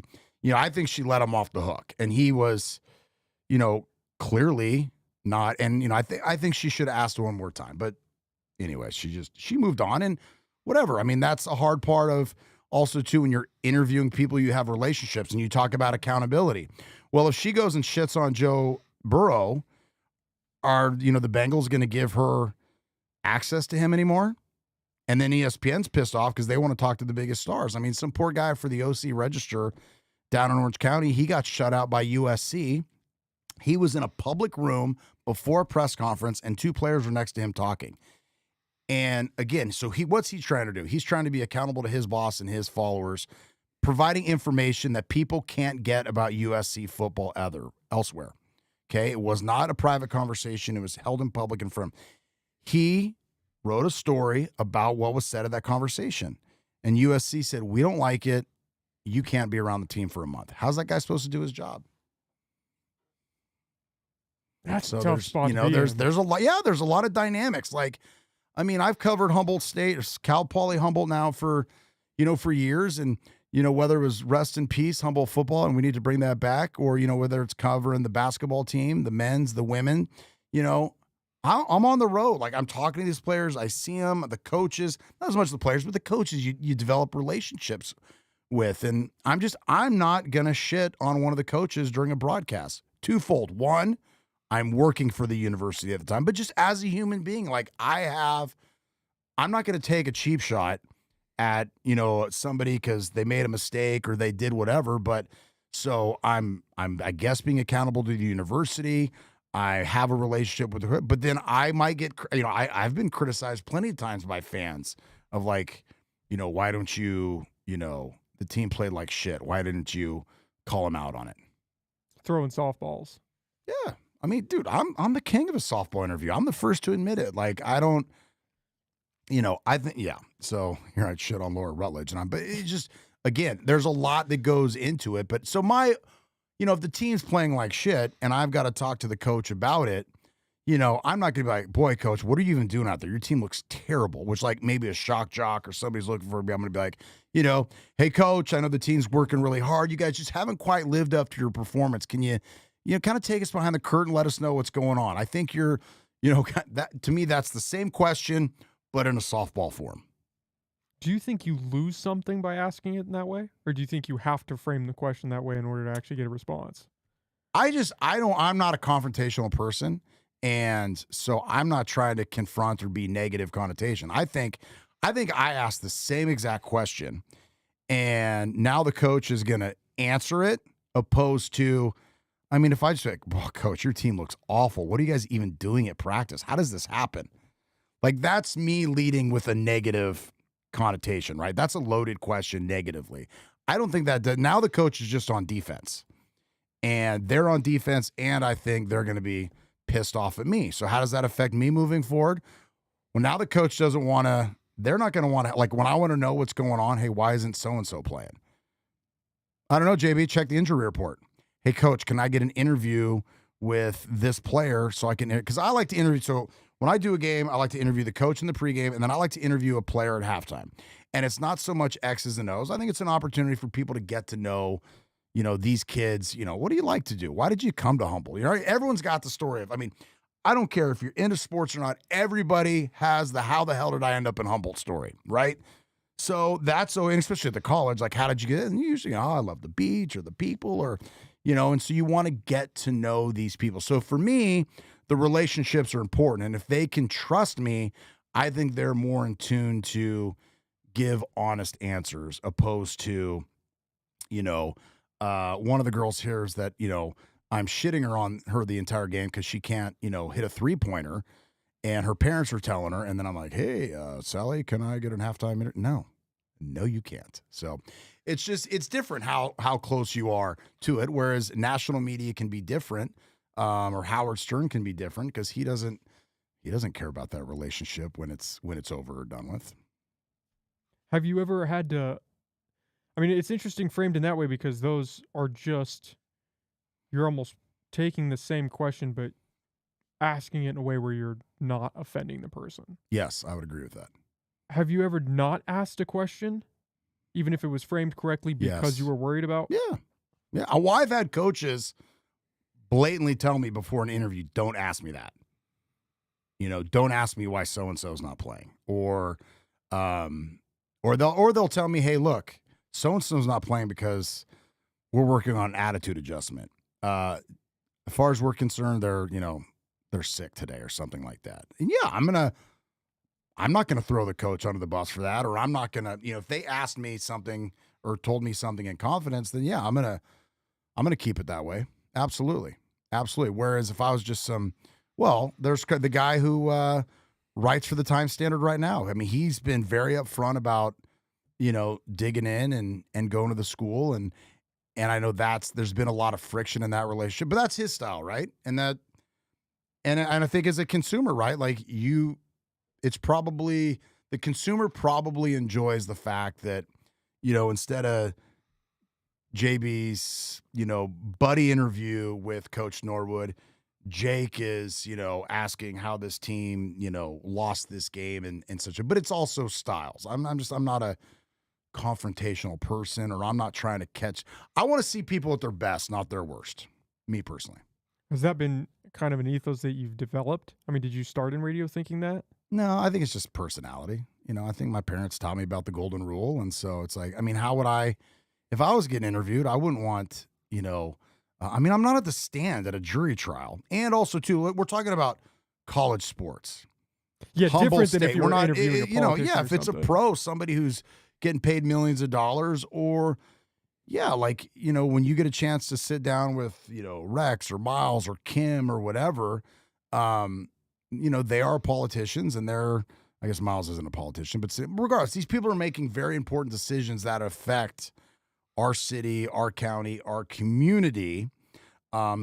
I think she let him off the hook, and he was, clearly not, and, I think she should have asked one more time, but anyway, she moved on, and whatever. I mean, that's a hard part of also, too, when you're interviewing people, you have relationships, and you talk about accountability. Well, if she goes and shits on Joe Burrow, are, the Bengals going to give her access to him anymore? And then ESPN's pissed off because they want to talk to the biggest stars. I mean, some poor guy for the OC Register down in Orange County, he got shut out by USC. He was in a public room before a press conference, and 2 players were next to him talking. And again, so what's he trying to do? He's trying to be accountable to his boss and his followers, providing information that people can't get about USC football elsewhere. Okay, it was not a private conversation. It was held in public in front. He wrote a story about what was said at that conversation. And USC said, we don't like it. You can't be around the team for a month. How's that guy supposed to do his job? That's a tough spot to be there's a lot. Yeah, there's a lot of dynamics. Like, I mean, I've covered Humboldt State, Cal Poly Humboldt now for years. And, whether it was rest in peace, Humboldt football, and we need to bring that back, or, whether it's covering the basketball team, the men's, the women, I'm on the road. Like, I'm talking to these players. I see them, the coaches, not as much the players, but the coaches you develop relationships with. And I'm not going to shit on one of the coaches during a broadcast. Twofold. One, I'm working for the university at the time, but just as a human being, like I'm not going to take a cheap shot at, somebody because they made a mistake or they did whatever. But so I guess, being accountable to the university. I have a relationship with her, but then I might get, I've been criticized plenty of times by fans of like, why don't you, the team played like shit. Why didn't you call them out on it? Throwing softballs. Yeah. I mean, dude, I'm the king of a softball interview. I'm the first to admit it. Like, I don't, I think, yeah. So here I shit on Laura Rutledge, but it just, again, there's a lot that goes into it. But so if the team's playing like shit and I've got to talk to the coach about it, I'm not going to be like, boy, coach, what are you even doing out there? Your team looks terrible, which like maybe a shock jock or somebody's looking for me. I'm going to be like, hey, coach, I know the team's working really hard. You guys just haven't quite lived up to your performance. Can you kind of take us behind the curtain, let us know what's going on? I think that to me, that's the same question, but in a softball form. Do you think you lose something by asking it in that way? Or do you think you have to frame the question that way in order to actually get a response? I'm not a confrontational person. And so I'm not trying to confront or be negative connotation. I asked the same exact question, and now the coach is going to answer it opposed to, I mean, if I just like, well, coach, your team looks awful. What are you guys even doing at practice? How does this happen? Like, that's me leading with a negative connotation, right? That's a loaded question negatively. I don't think that now the coach is just on defense, and they're on defense, and I think they're going to be pissed off at me. So how does that affect me moving forward? Well, now the coach doesn't want to, they're not going to want to, like when I want to know what's going on, hey, why isn't so-and-so playing? I don't know, JB, check the injury report. Hey, coach, can I get an interview with this player so I can, because I like to interview. So when I do a game, I like to interview the coach in the pregame, and then I like to interview a player at halftime. And it's not so much X's and O's. I think it's an opportunity for people to get to know, these kids, what do you like to do? Why did you come to Humble? Everyone's got the story of, I don't care if you're into sports or not. Everybody has the how the hell did I end up in Humboldt story, right? So and especially at the college, like, how did you get in? Usually, I love the beach or the people or, and so you want to get to know these people. So for me, the relationships are important. And if they can trust me, I think they're more in tune to give honest answers opposed to, one of the girls hears that, I'm shitting her on her the entire game because she can't, hit a 3-pointer, and her parents are telling her. And then I'm like, hey, Sally, can I get an halftime minute? No, you can't. So it's different how close you are to it. Whereas national media can be different, or Howard Stern can be different because he doesn't care about that relationship when it's over or done with. Have you ever had to, it's interesting framed in that way because those are just, you're almost taking the same question, but asking it in a way where you're not offending the person. Yes, I would agree with that. Have you ever not asked a question, even if it was framed correctly, because you were worried about? Yeah. Well, I've had coaches blatantly tell me before an interview, don't ask me that. Don't ask me why so-and-so is not playing. Or they'll tell me, hey, look, so-and-so's not playing because we're working on an attitude adjustment. As far as we're concerned, they're sick today or something like that. And yeah, I'm not going to throw the coach under the bus for that, or I'm not going to, if they asked me something or told me something in confidence, then yeah, I'm going to keep it that way. Absolutely. Whereas if I was just there's the guy who writes for the Times Standard right now. He's been very upfront about, digging in and going to the school. And I know there's been a lot of friction in that relationship, but that's his style, right? And I think as a consumer, right? Like it's probably, the consumer probably enjoys the fact that, instead of JB's, buddy interview with Coach Norwood, Jake is, asking how this team, lost this game and such. But it's also styles. I'm not a confrontational person, or I'm not trying to catch. I want to see people at their best, not their worst. Me personally. Has that been kind of an ethos that you've developed? Did you start in radio thinking that? No, I think it's just personality. I think my parents taught me about the golden rule. And so it's like, how would if I was getting interviewed, I wouldn't want, I'm not at the stand at a jury trial. And also, too, we're talking about college sports. Yeah, Humboldt different State. than if you're not interviewing a politician if it's a pro, somebody who's getting paid millions of dollars, or when you get a chance to sit down with, Rex or Miles or Kim or whatever, they are politicians, and I guess Miles isn't a politician, but regardless, these people are making very important decisions that affect our city, our county, our community.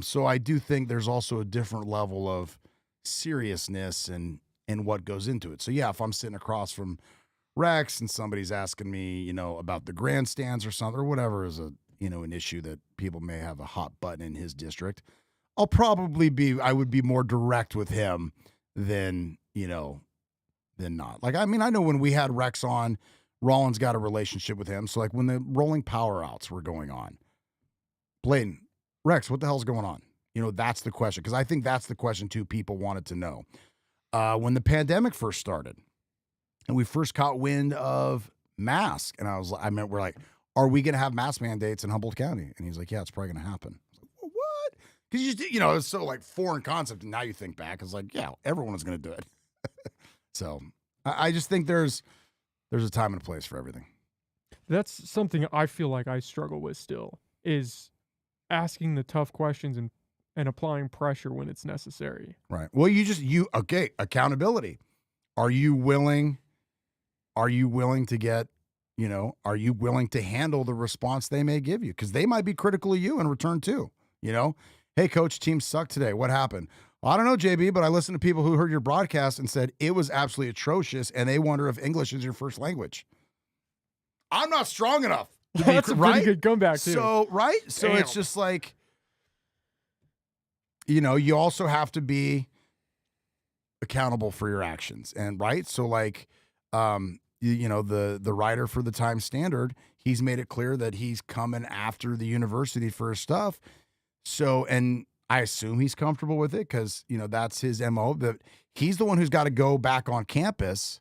So I do think there's also a different level of seriousness and what goes into it. So yeah, if I'm sitting across from Rex and somebody's asking me, about the grandstands or something or whatever is an issue that people may have a hot button in his district, I would be more direct with him than, than not. Like, I mean, I know when we had Rex on, Rollins got a relationship with him. So, like, when the rolling power outs were going on, Bladen, Rex, what the hell's going on? That's the question. Because I think that's the question, too, people wanted to know. When the pandemic first started and we first caught wind of mask, and we're like, are we going to have mask mandates in Humboldt County? And he's like, yeah, it's probably going to happen. I was like, well, what? Because it's so like foreign concept. And now you think back, it's like, yeah, everyone is going to do it. So I just think there's a time and a place for everything. That's something I feel like I struggle with still, is asking the tough questions and applying pressure when it's necessary. Right. Well, okay, accountability. Are you willing to get, are you willing to handle the response they may give you? Because they might be critical of you in return too. Hey, coach, team sucked today. What happened? Well, I don't know, JB, but I listened to people who heard your broadcast and said it was absolutely atrocious, and they wonder if English is your first language. I'm not strong enough. That's a pretty good comeback, too. So, right? So Damn. It's just like, you also have to be accountable for your actions. And right? So like, the writer for the Times Standard, he's made it clear that he's coming after the university for his stuff. So, and I assume he's comfortable with it because, that's his MO, that he's the one who's got to go back on campus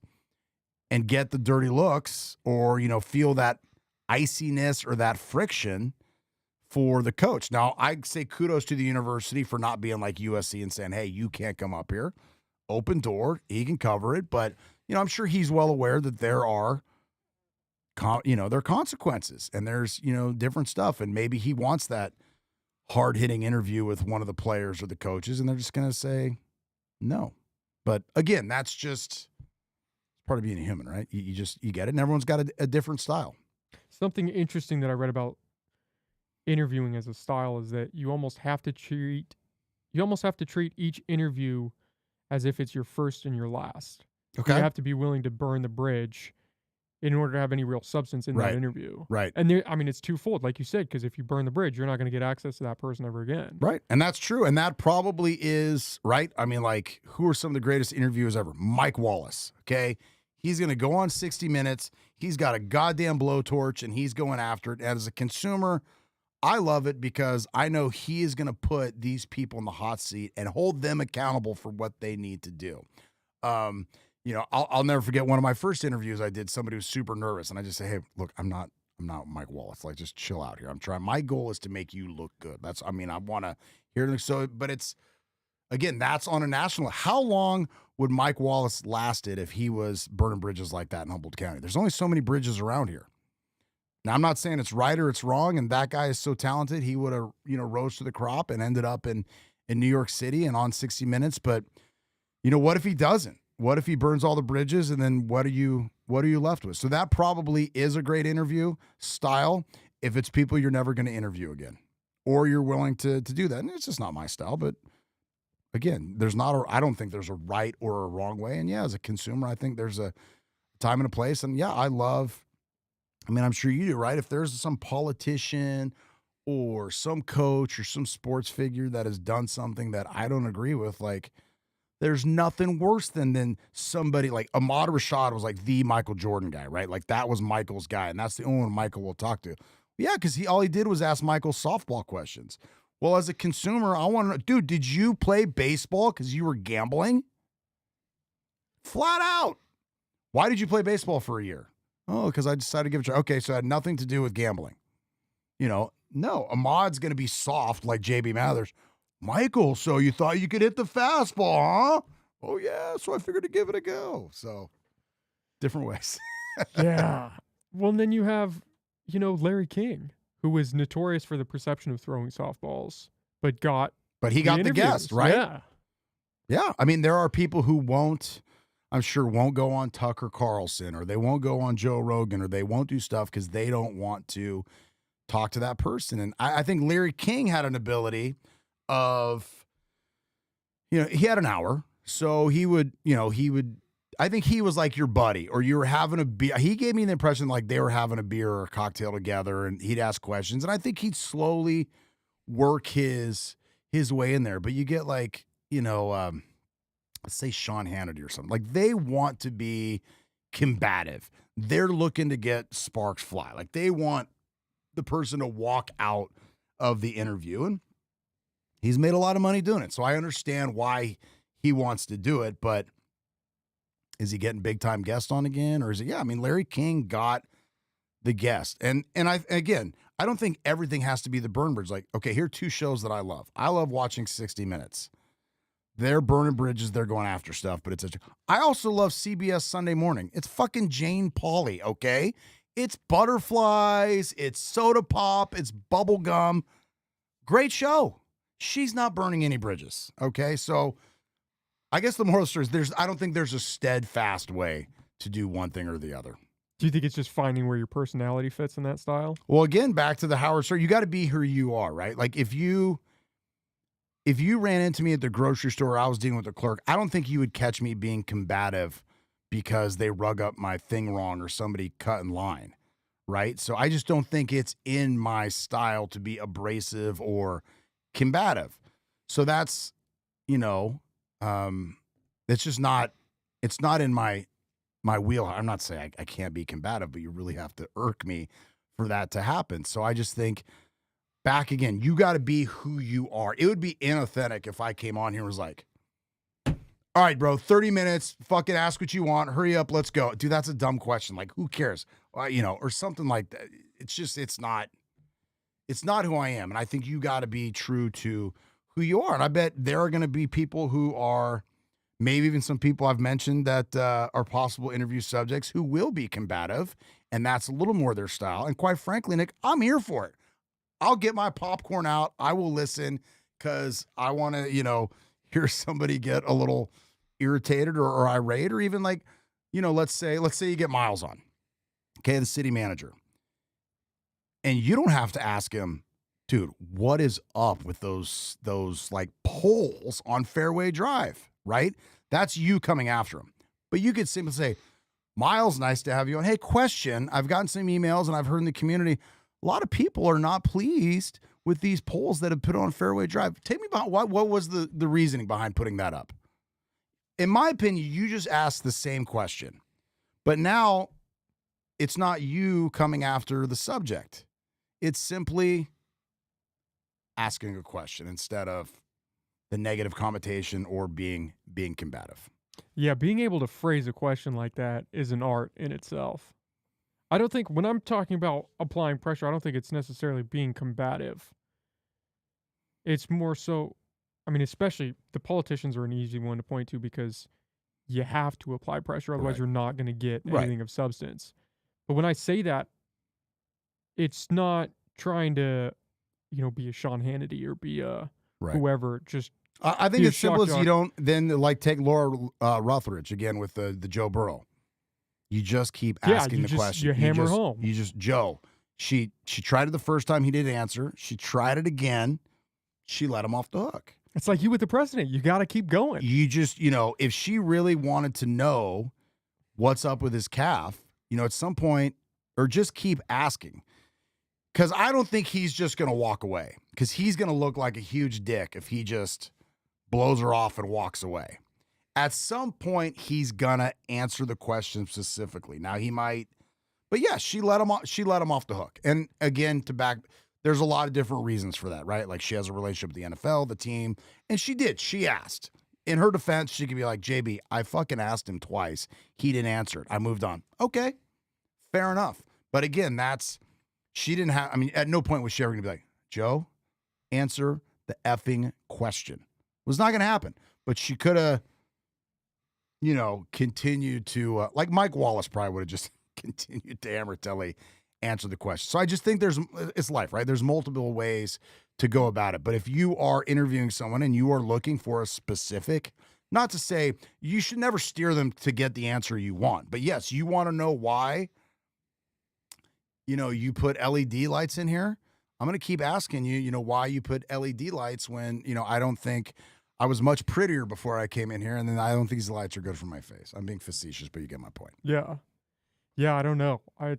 and get the dirty looks or, feel that iciness or that friction for the coach. Now, I say kudos to the university for not being like USC and saying, hey, you can't come up here. Open door, he can cover it. But, I'm sure he's well aware that there are, there are consequences and there's, different stuff. And maybe he wants that hard-hitting interview with one of the players or the coaches, and they're just going to say no. But again, that's just part of being a human, right? You get it, and everyone's got a different style. Something interesting that I read about interviewing as a style is that you almost have to treat each interview as if it's your first and your last. Okay. You have to be willing to burn the bridge in order to have any real substance in that interview. Right. And it's twofold, like you said, because if you burn the bridge, you're not going to get access to that person ever again. Right. And that's true. And that probably is, right? I mean, like, who are some of the greatest interviewers ever? Mike Wallace, okay? He's going to go on 60 Minutes. He's got a goddamn blowtorch, and he's going after it. And as a consumer, I love it because I know he is going to put these people in the hot seat and hold them accountable for what they need to do. I'll never forget one of my first interviews I did. Somebody was super nervous, and I just say, "Hey, look, I'm not Mike Wallace. Like, just chill out here. I'm trying. My goal is to make you look good. I want to hear it. So, but it's again, that's on a national. How long would Mike Wallace lasted if he was burning bridges like that in Humboldt County? There's only so many bridges around here. Now, I'm not saying it's right or it's wrong, and that guy is so talented, he would have rose to the crop and ended up in New York City and on 60 Minutes. But what if he doesn't? What if he burns all the bridges, and then what are you left with? So that probably is a great interview style if it's people you're never going to interview again, or you're willing to do that. And it's just not my style. But again, I don't think there's a right or a wrong way. And yeah, as a consumer, I think there's a time and a place. And yeah, I'm sure you do, right? If there's some politician or some coach or some sports figure that has done something that I don't agree with, like, there's nothing worse than somebody like Ahmad Rashad was like the Michael Jordan guy, right? Like, that was Michael's guy, and that's the only one Michael will talk to. Yeah, because all he did was ask Michael softball questions. Well, as a consumer, I want to know, dude, did you play baseball because you were gambling? Flat out. Why did you play baseball for a year? Oh, because I decided to give it a try. Okay, so it had nothing to do with gambling. No, Ahmad's going to be soft like JB Mathers. Michael, so you thought you could hit the fastball, huh? Oh, yeah, so I figured to give it a go. So, different ways. Yeah. Well, and then you have, Larry King, who was notorious for the perception of throwing softballs, but he got the guest, right? Yeah. Yeah. I mean, there are people who won't go on Tucker Carlson, or they won't go on Joe Rogan, or they won't do stuff because they don't want to talk to that person. And I think Larry King had an ability of, he had an hour. So he would, I think he was like your buddy, or you were having a beer. He gave me the impression like they were having a beer or a cocktail together, and he'd ask questions. And I think he'd slowly work his his way in there. But you get like, let's say Sean Hannity or something. Like they want to be combative. They're looking to get sparks fly. Like they want the person to walk out of the interview. And he's made a lot of money doing it. So I understand why he wants to do it. But is he getting big time guests on again? Or is it, Larry King got the guest. And I don't think everything has to be the burn bridge. Like, okay, here are two shows that I love. I love watching 60 Minutes. They're burning bridges. They're going after stuff, but I also love CBS Sunday Morning. It's fucking Jane Pauley, okay? It's butterflies. It's soda pop. It's bubble gum. Great show. She's not burning any bridges, okay? So I guess the moral of the story is I don't think there's a steadfast way to do one thing or the other. Do you think it's just finding where your personality fits in that style? Well, again, back to the Howard story, you got to be who you are, right? Like if you ran into me at the grocery store, I was dealing with the clerk, I don't think you would catch me being combative because they rug up my thing wrong or somebody cut in line, right? So I just don't think it's in my style to be abrasive or combative. So that's, it's just not, it's not in my wheel. I'm not saying I can't be combative, but you really have to irk me for that to happen. So I just think, back again, you got to be who you are. It would be inauthentic if I came on here and was like, all right, bro, 30 minutes, fucking ask what you want, hurry up, let's go. Dude, that's a dumb question. Like, who cares? Or something like that. It's just, it's not who I am. And I think you got to be true to who you are. And I bet there are going to be people who are, maybe even some people I've mentioned that are possible interview subjects who will be combative, and that's a little more their style. And quite frankly, Nick, I'm here for it. I'll get my popcorn out. I will listen because I want to, hear somebody get a little irritated or irate, or even like, let's say you get Miles on, okay, the city manager, and you don't have to ask him, dude, what is up with those like poles on Fairway Drive, right? That's you coming after him. But you could simply say, Miles, nice to have you on. Hey, question, I've gotten some emails and I've heard in the community, a lot of people are not pleased with these poles that have put on Fairway Drive. Take me about what was the reasoning behind putting that up? In my opinion, you just asked the same question, but now it's not you coming after the subject. It's simply asking a question instead of the negative connotation or being combative. Yeah, being able to phrase a question like that is an art in itself. I don't think, when I'm talking about applying pressure, I don't think it's necessarily being combative. It's more so, especially the politicians are an easy one to point to because you have to apply pressure, otherwise Right. you're not going to get Right. anything of substance. But when I say that, it's not trying to, be a Sean Hannity or be a Right. whoever. Just I think be a it's simple shock as jock. you don't then like take Laura Ruthridge again with the Joe Burrow. You just keep asking you the question. You hammer just, home. You just Joe. She tried it the first time, he didn't answer. She tried it again. She let him off the hook. It's like you with the president. You got to keep going. You just, if she really wanted to know what's up with his calf, at some point, or just keep asking. Because I don't think he's just going to walk away. Because he's going to look like a huge dick if he just blows her off and walks away. At some point, he's going to answer the question specifically. Now, he might, but yeah, she let him off the hook. And again, there's a lot of different reasons for that, right? Like she has a relationship with the NFL, the team, and she asked. In her defense, she could be like, JB, I fucking asked him twice. He didn't answer it. I moved on. Okay, fair enough. But again, she didn't have, at no point was she ever going to be like, Joe, answer the effing question. It was not going to happen. But she could have, continued to, like Mike Wallace probably would have just continued to hammer till he answered the question. So I just think it's life, right? There's multiple ways to go about it. But if you are interviewing someone and you are looking for a specific, not to say you should never steer them to get the answer you want, but yes, you want to know why, you put LED lights in here. I'm going to keep asking you, why you put LED lights when, I don't think I was much prettier before I came in here. And then I don't think these lights are good for my face. I'm being facetious, but you get my point. Yeah. Yeah, I don't know. I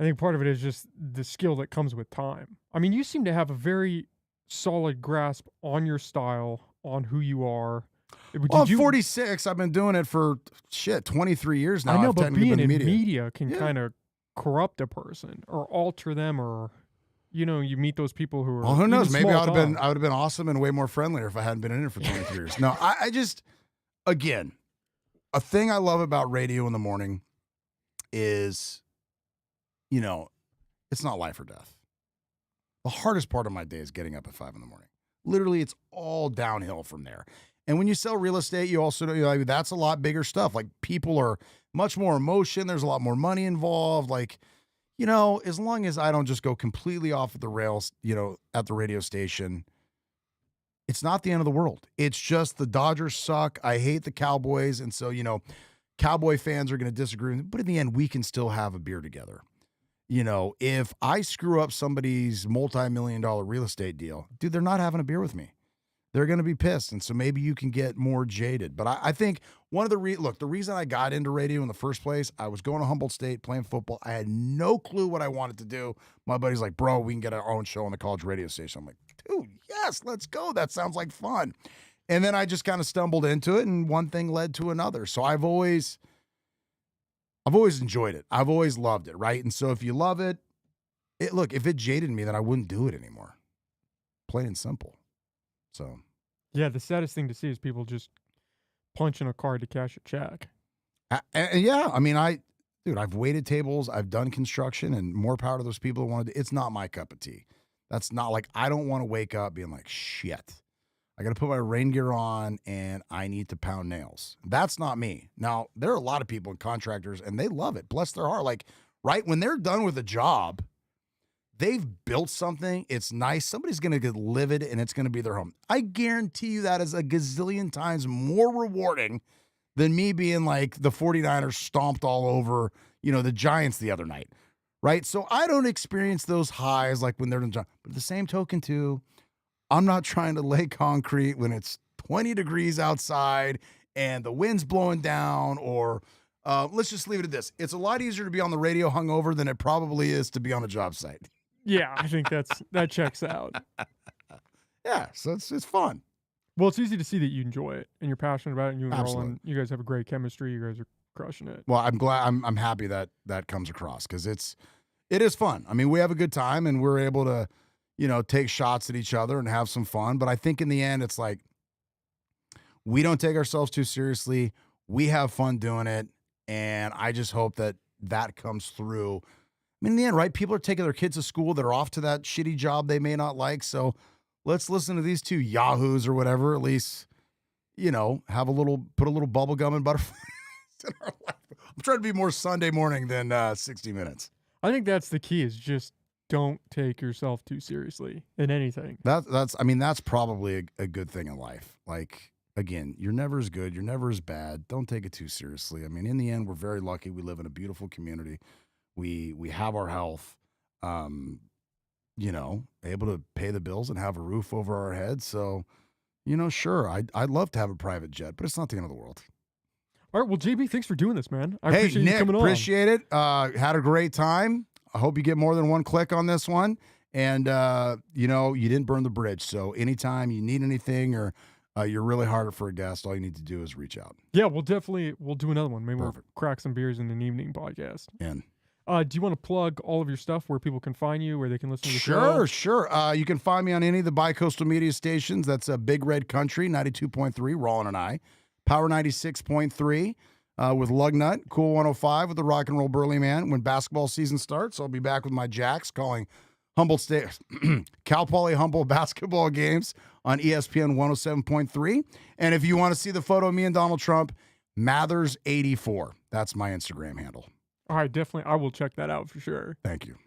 think part of it is just the skill that comes with time. You seem to have a very solid grasp on your style, on who you are. Well, I'm Did you 46. I've been doing it for 23 years now. I know, I've but technically being been in in media. media can Yeah. kinda corrupt a person or alter them or, you meet those people who Well, are who even knows? Maybe small I time. would have been awesome and way more friendlier if I hadn't been in it for 23 years. No, I just again, a thing I love about radio in the morning is, you know, it's not life or death. The hardest part of my day is getting up at 5 in the morning. Literally, it's all downhill from there. And when you sell real estate, you also know, like, that's a lot bigger stuff. Like people are much more emotion. There's a lot more money involved. Like, as long as I don't just go completely off of the rails, at the radio station, it's not the end of the world. It's just the Dodgers suck. I hate the Cowboys. And so, Cowboy fans are going to disagree with me, but in the end, we can still have a beer together. If I screw up somebody's multi-million-dollar real estate deal, dude, they're not having a beer with me. They're going to be pissed. And so maybe you can get more jaded. But I think one of the reason I got into radio in the first place, I was going to Humboldt State playing football. I had no clue what I wanted to do. My buddy's like, bro, we can get our own show on the college radio station. I'm like, dude, yes, let's go. That sounds like fun. And then I just kind of stumbled into it, and one thing led to another. So I've always enjoyed it. I've always loved it, right? And so if you love it, look, if it jaded me, then I wouldn't do it anymore. Plain and simple. So, Yeah, the saddest thing to see is people just punching a card to cash a check. yeah, I mean, I've waited tables, I've done construction, and more power to those people who wanted to. It's not my cup of tea. That's not like, I don't want to wake up being like, shit, I got to put my rain gear on and I need to pound nails. That's not me. Now, there are a lot of people and contractors, and they love it. Bless their heart. Like, right when they're done with a job, they've built something. It's nice. Somebody's going to get livid, and it's going to be their home. I guarantee you that is a gazillion times more rewarding than me being like the 49ers stomped all over, the Giants the other night, right? So I don't experience those highs like when they're in the job. But at the same token, too, I'm not trying to lay concrete when it's 20 degrees outside and the wind's blowing down, or let's just leave it at this. It's a lot easier to be on the radio hungover than it probably is to be on a job site. Yeah, I think that checks out. Yeah, so it's fun. Well, it's easy to see that you enjoy it and you're passionate about it, and you and Absolutely. Roland, you guys have a great chemistry. You guys are crushing it. Well, I'm glad. I'm happy that comes across, because it is fun. I mean, we have a good time, and we're able to, take shots at each other and have some fun. But I think in the end, it's like, we don't take ourselves too seriously. We have fun doing it, and I just hope that comes through. I mean, in the end, right? People are taking their kids to school that are off to that shitty job they may not like. So let's listen to these two yahoos or whatever, at least, put a little bubble gum and butterflies in our life. I'm trying to be more Sunday morning than 60 Minutes. I think that's the key, is just don't take yourself too seriously in anything. That's probably a good thing in life. Like, again, you're never as good. You're never as bad. Don't take it too seriously. I mean, in the end, we're very lucky. We live in a beautiful community. We have our health, able to pay the bills and have a roof over our heads. So, sure, I'd love to have a private jet, but it's not the end of the world. All right, well, JB, thanks for doing this, man. I Hey, appreciate Nick, you coming on. appreciate it. Had a great time. I hope you get more than one click on this one. And, you didn't burn the bridge. So anytime you need anything, or you're really hard for a guest, all you need to do is reach out. Yeah, we'll do another one. Maybe Perfect. we'll crack some beers in an evening podcast. And Do you want to plug all of your stuff, where people can find you, where they can listen to the show? Sure. You can find me on any of the Bicoastal media stations. That's Big Red Country, 92.3, Rollin and I. Power 96.3 with Lugnut. Cool 105 with the Rock and Roll Burly Man. When basketball season starts, I'll be back with my Jacks calling Humboldt State, Cal Poly Humboldt basketball games on ESPN 107.3. And if you want to see the photo of me and Donald Trump, Mathers84. That's my Instagram handle. All right, definitely. I will check that out for sure. Thank you.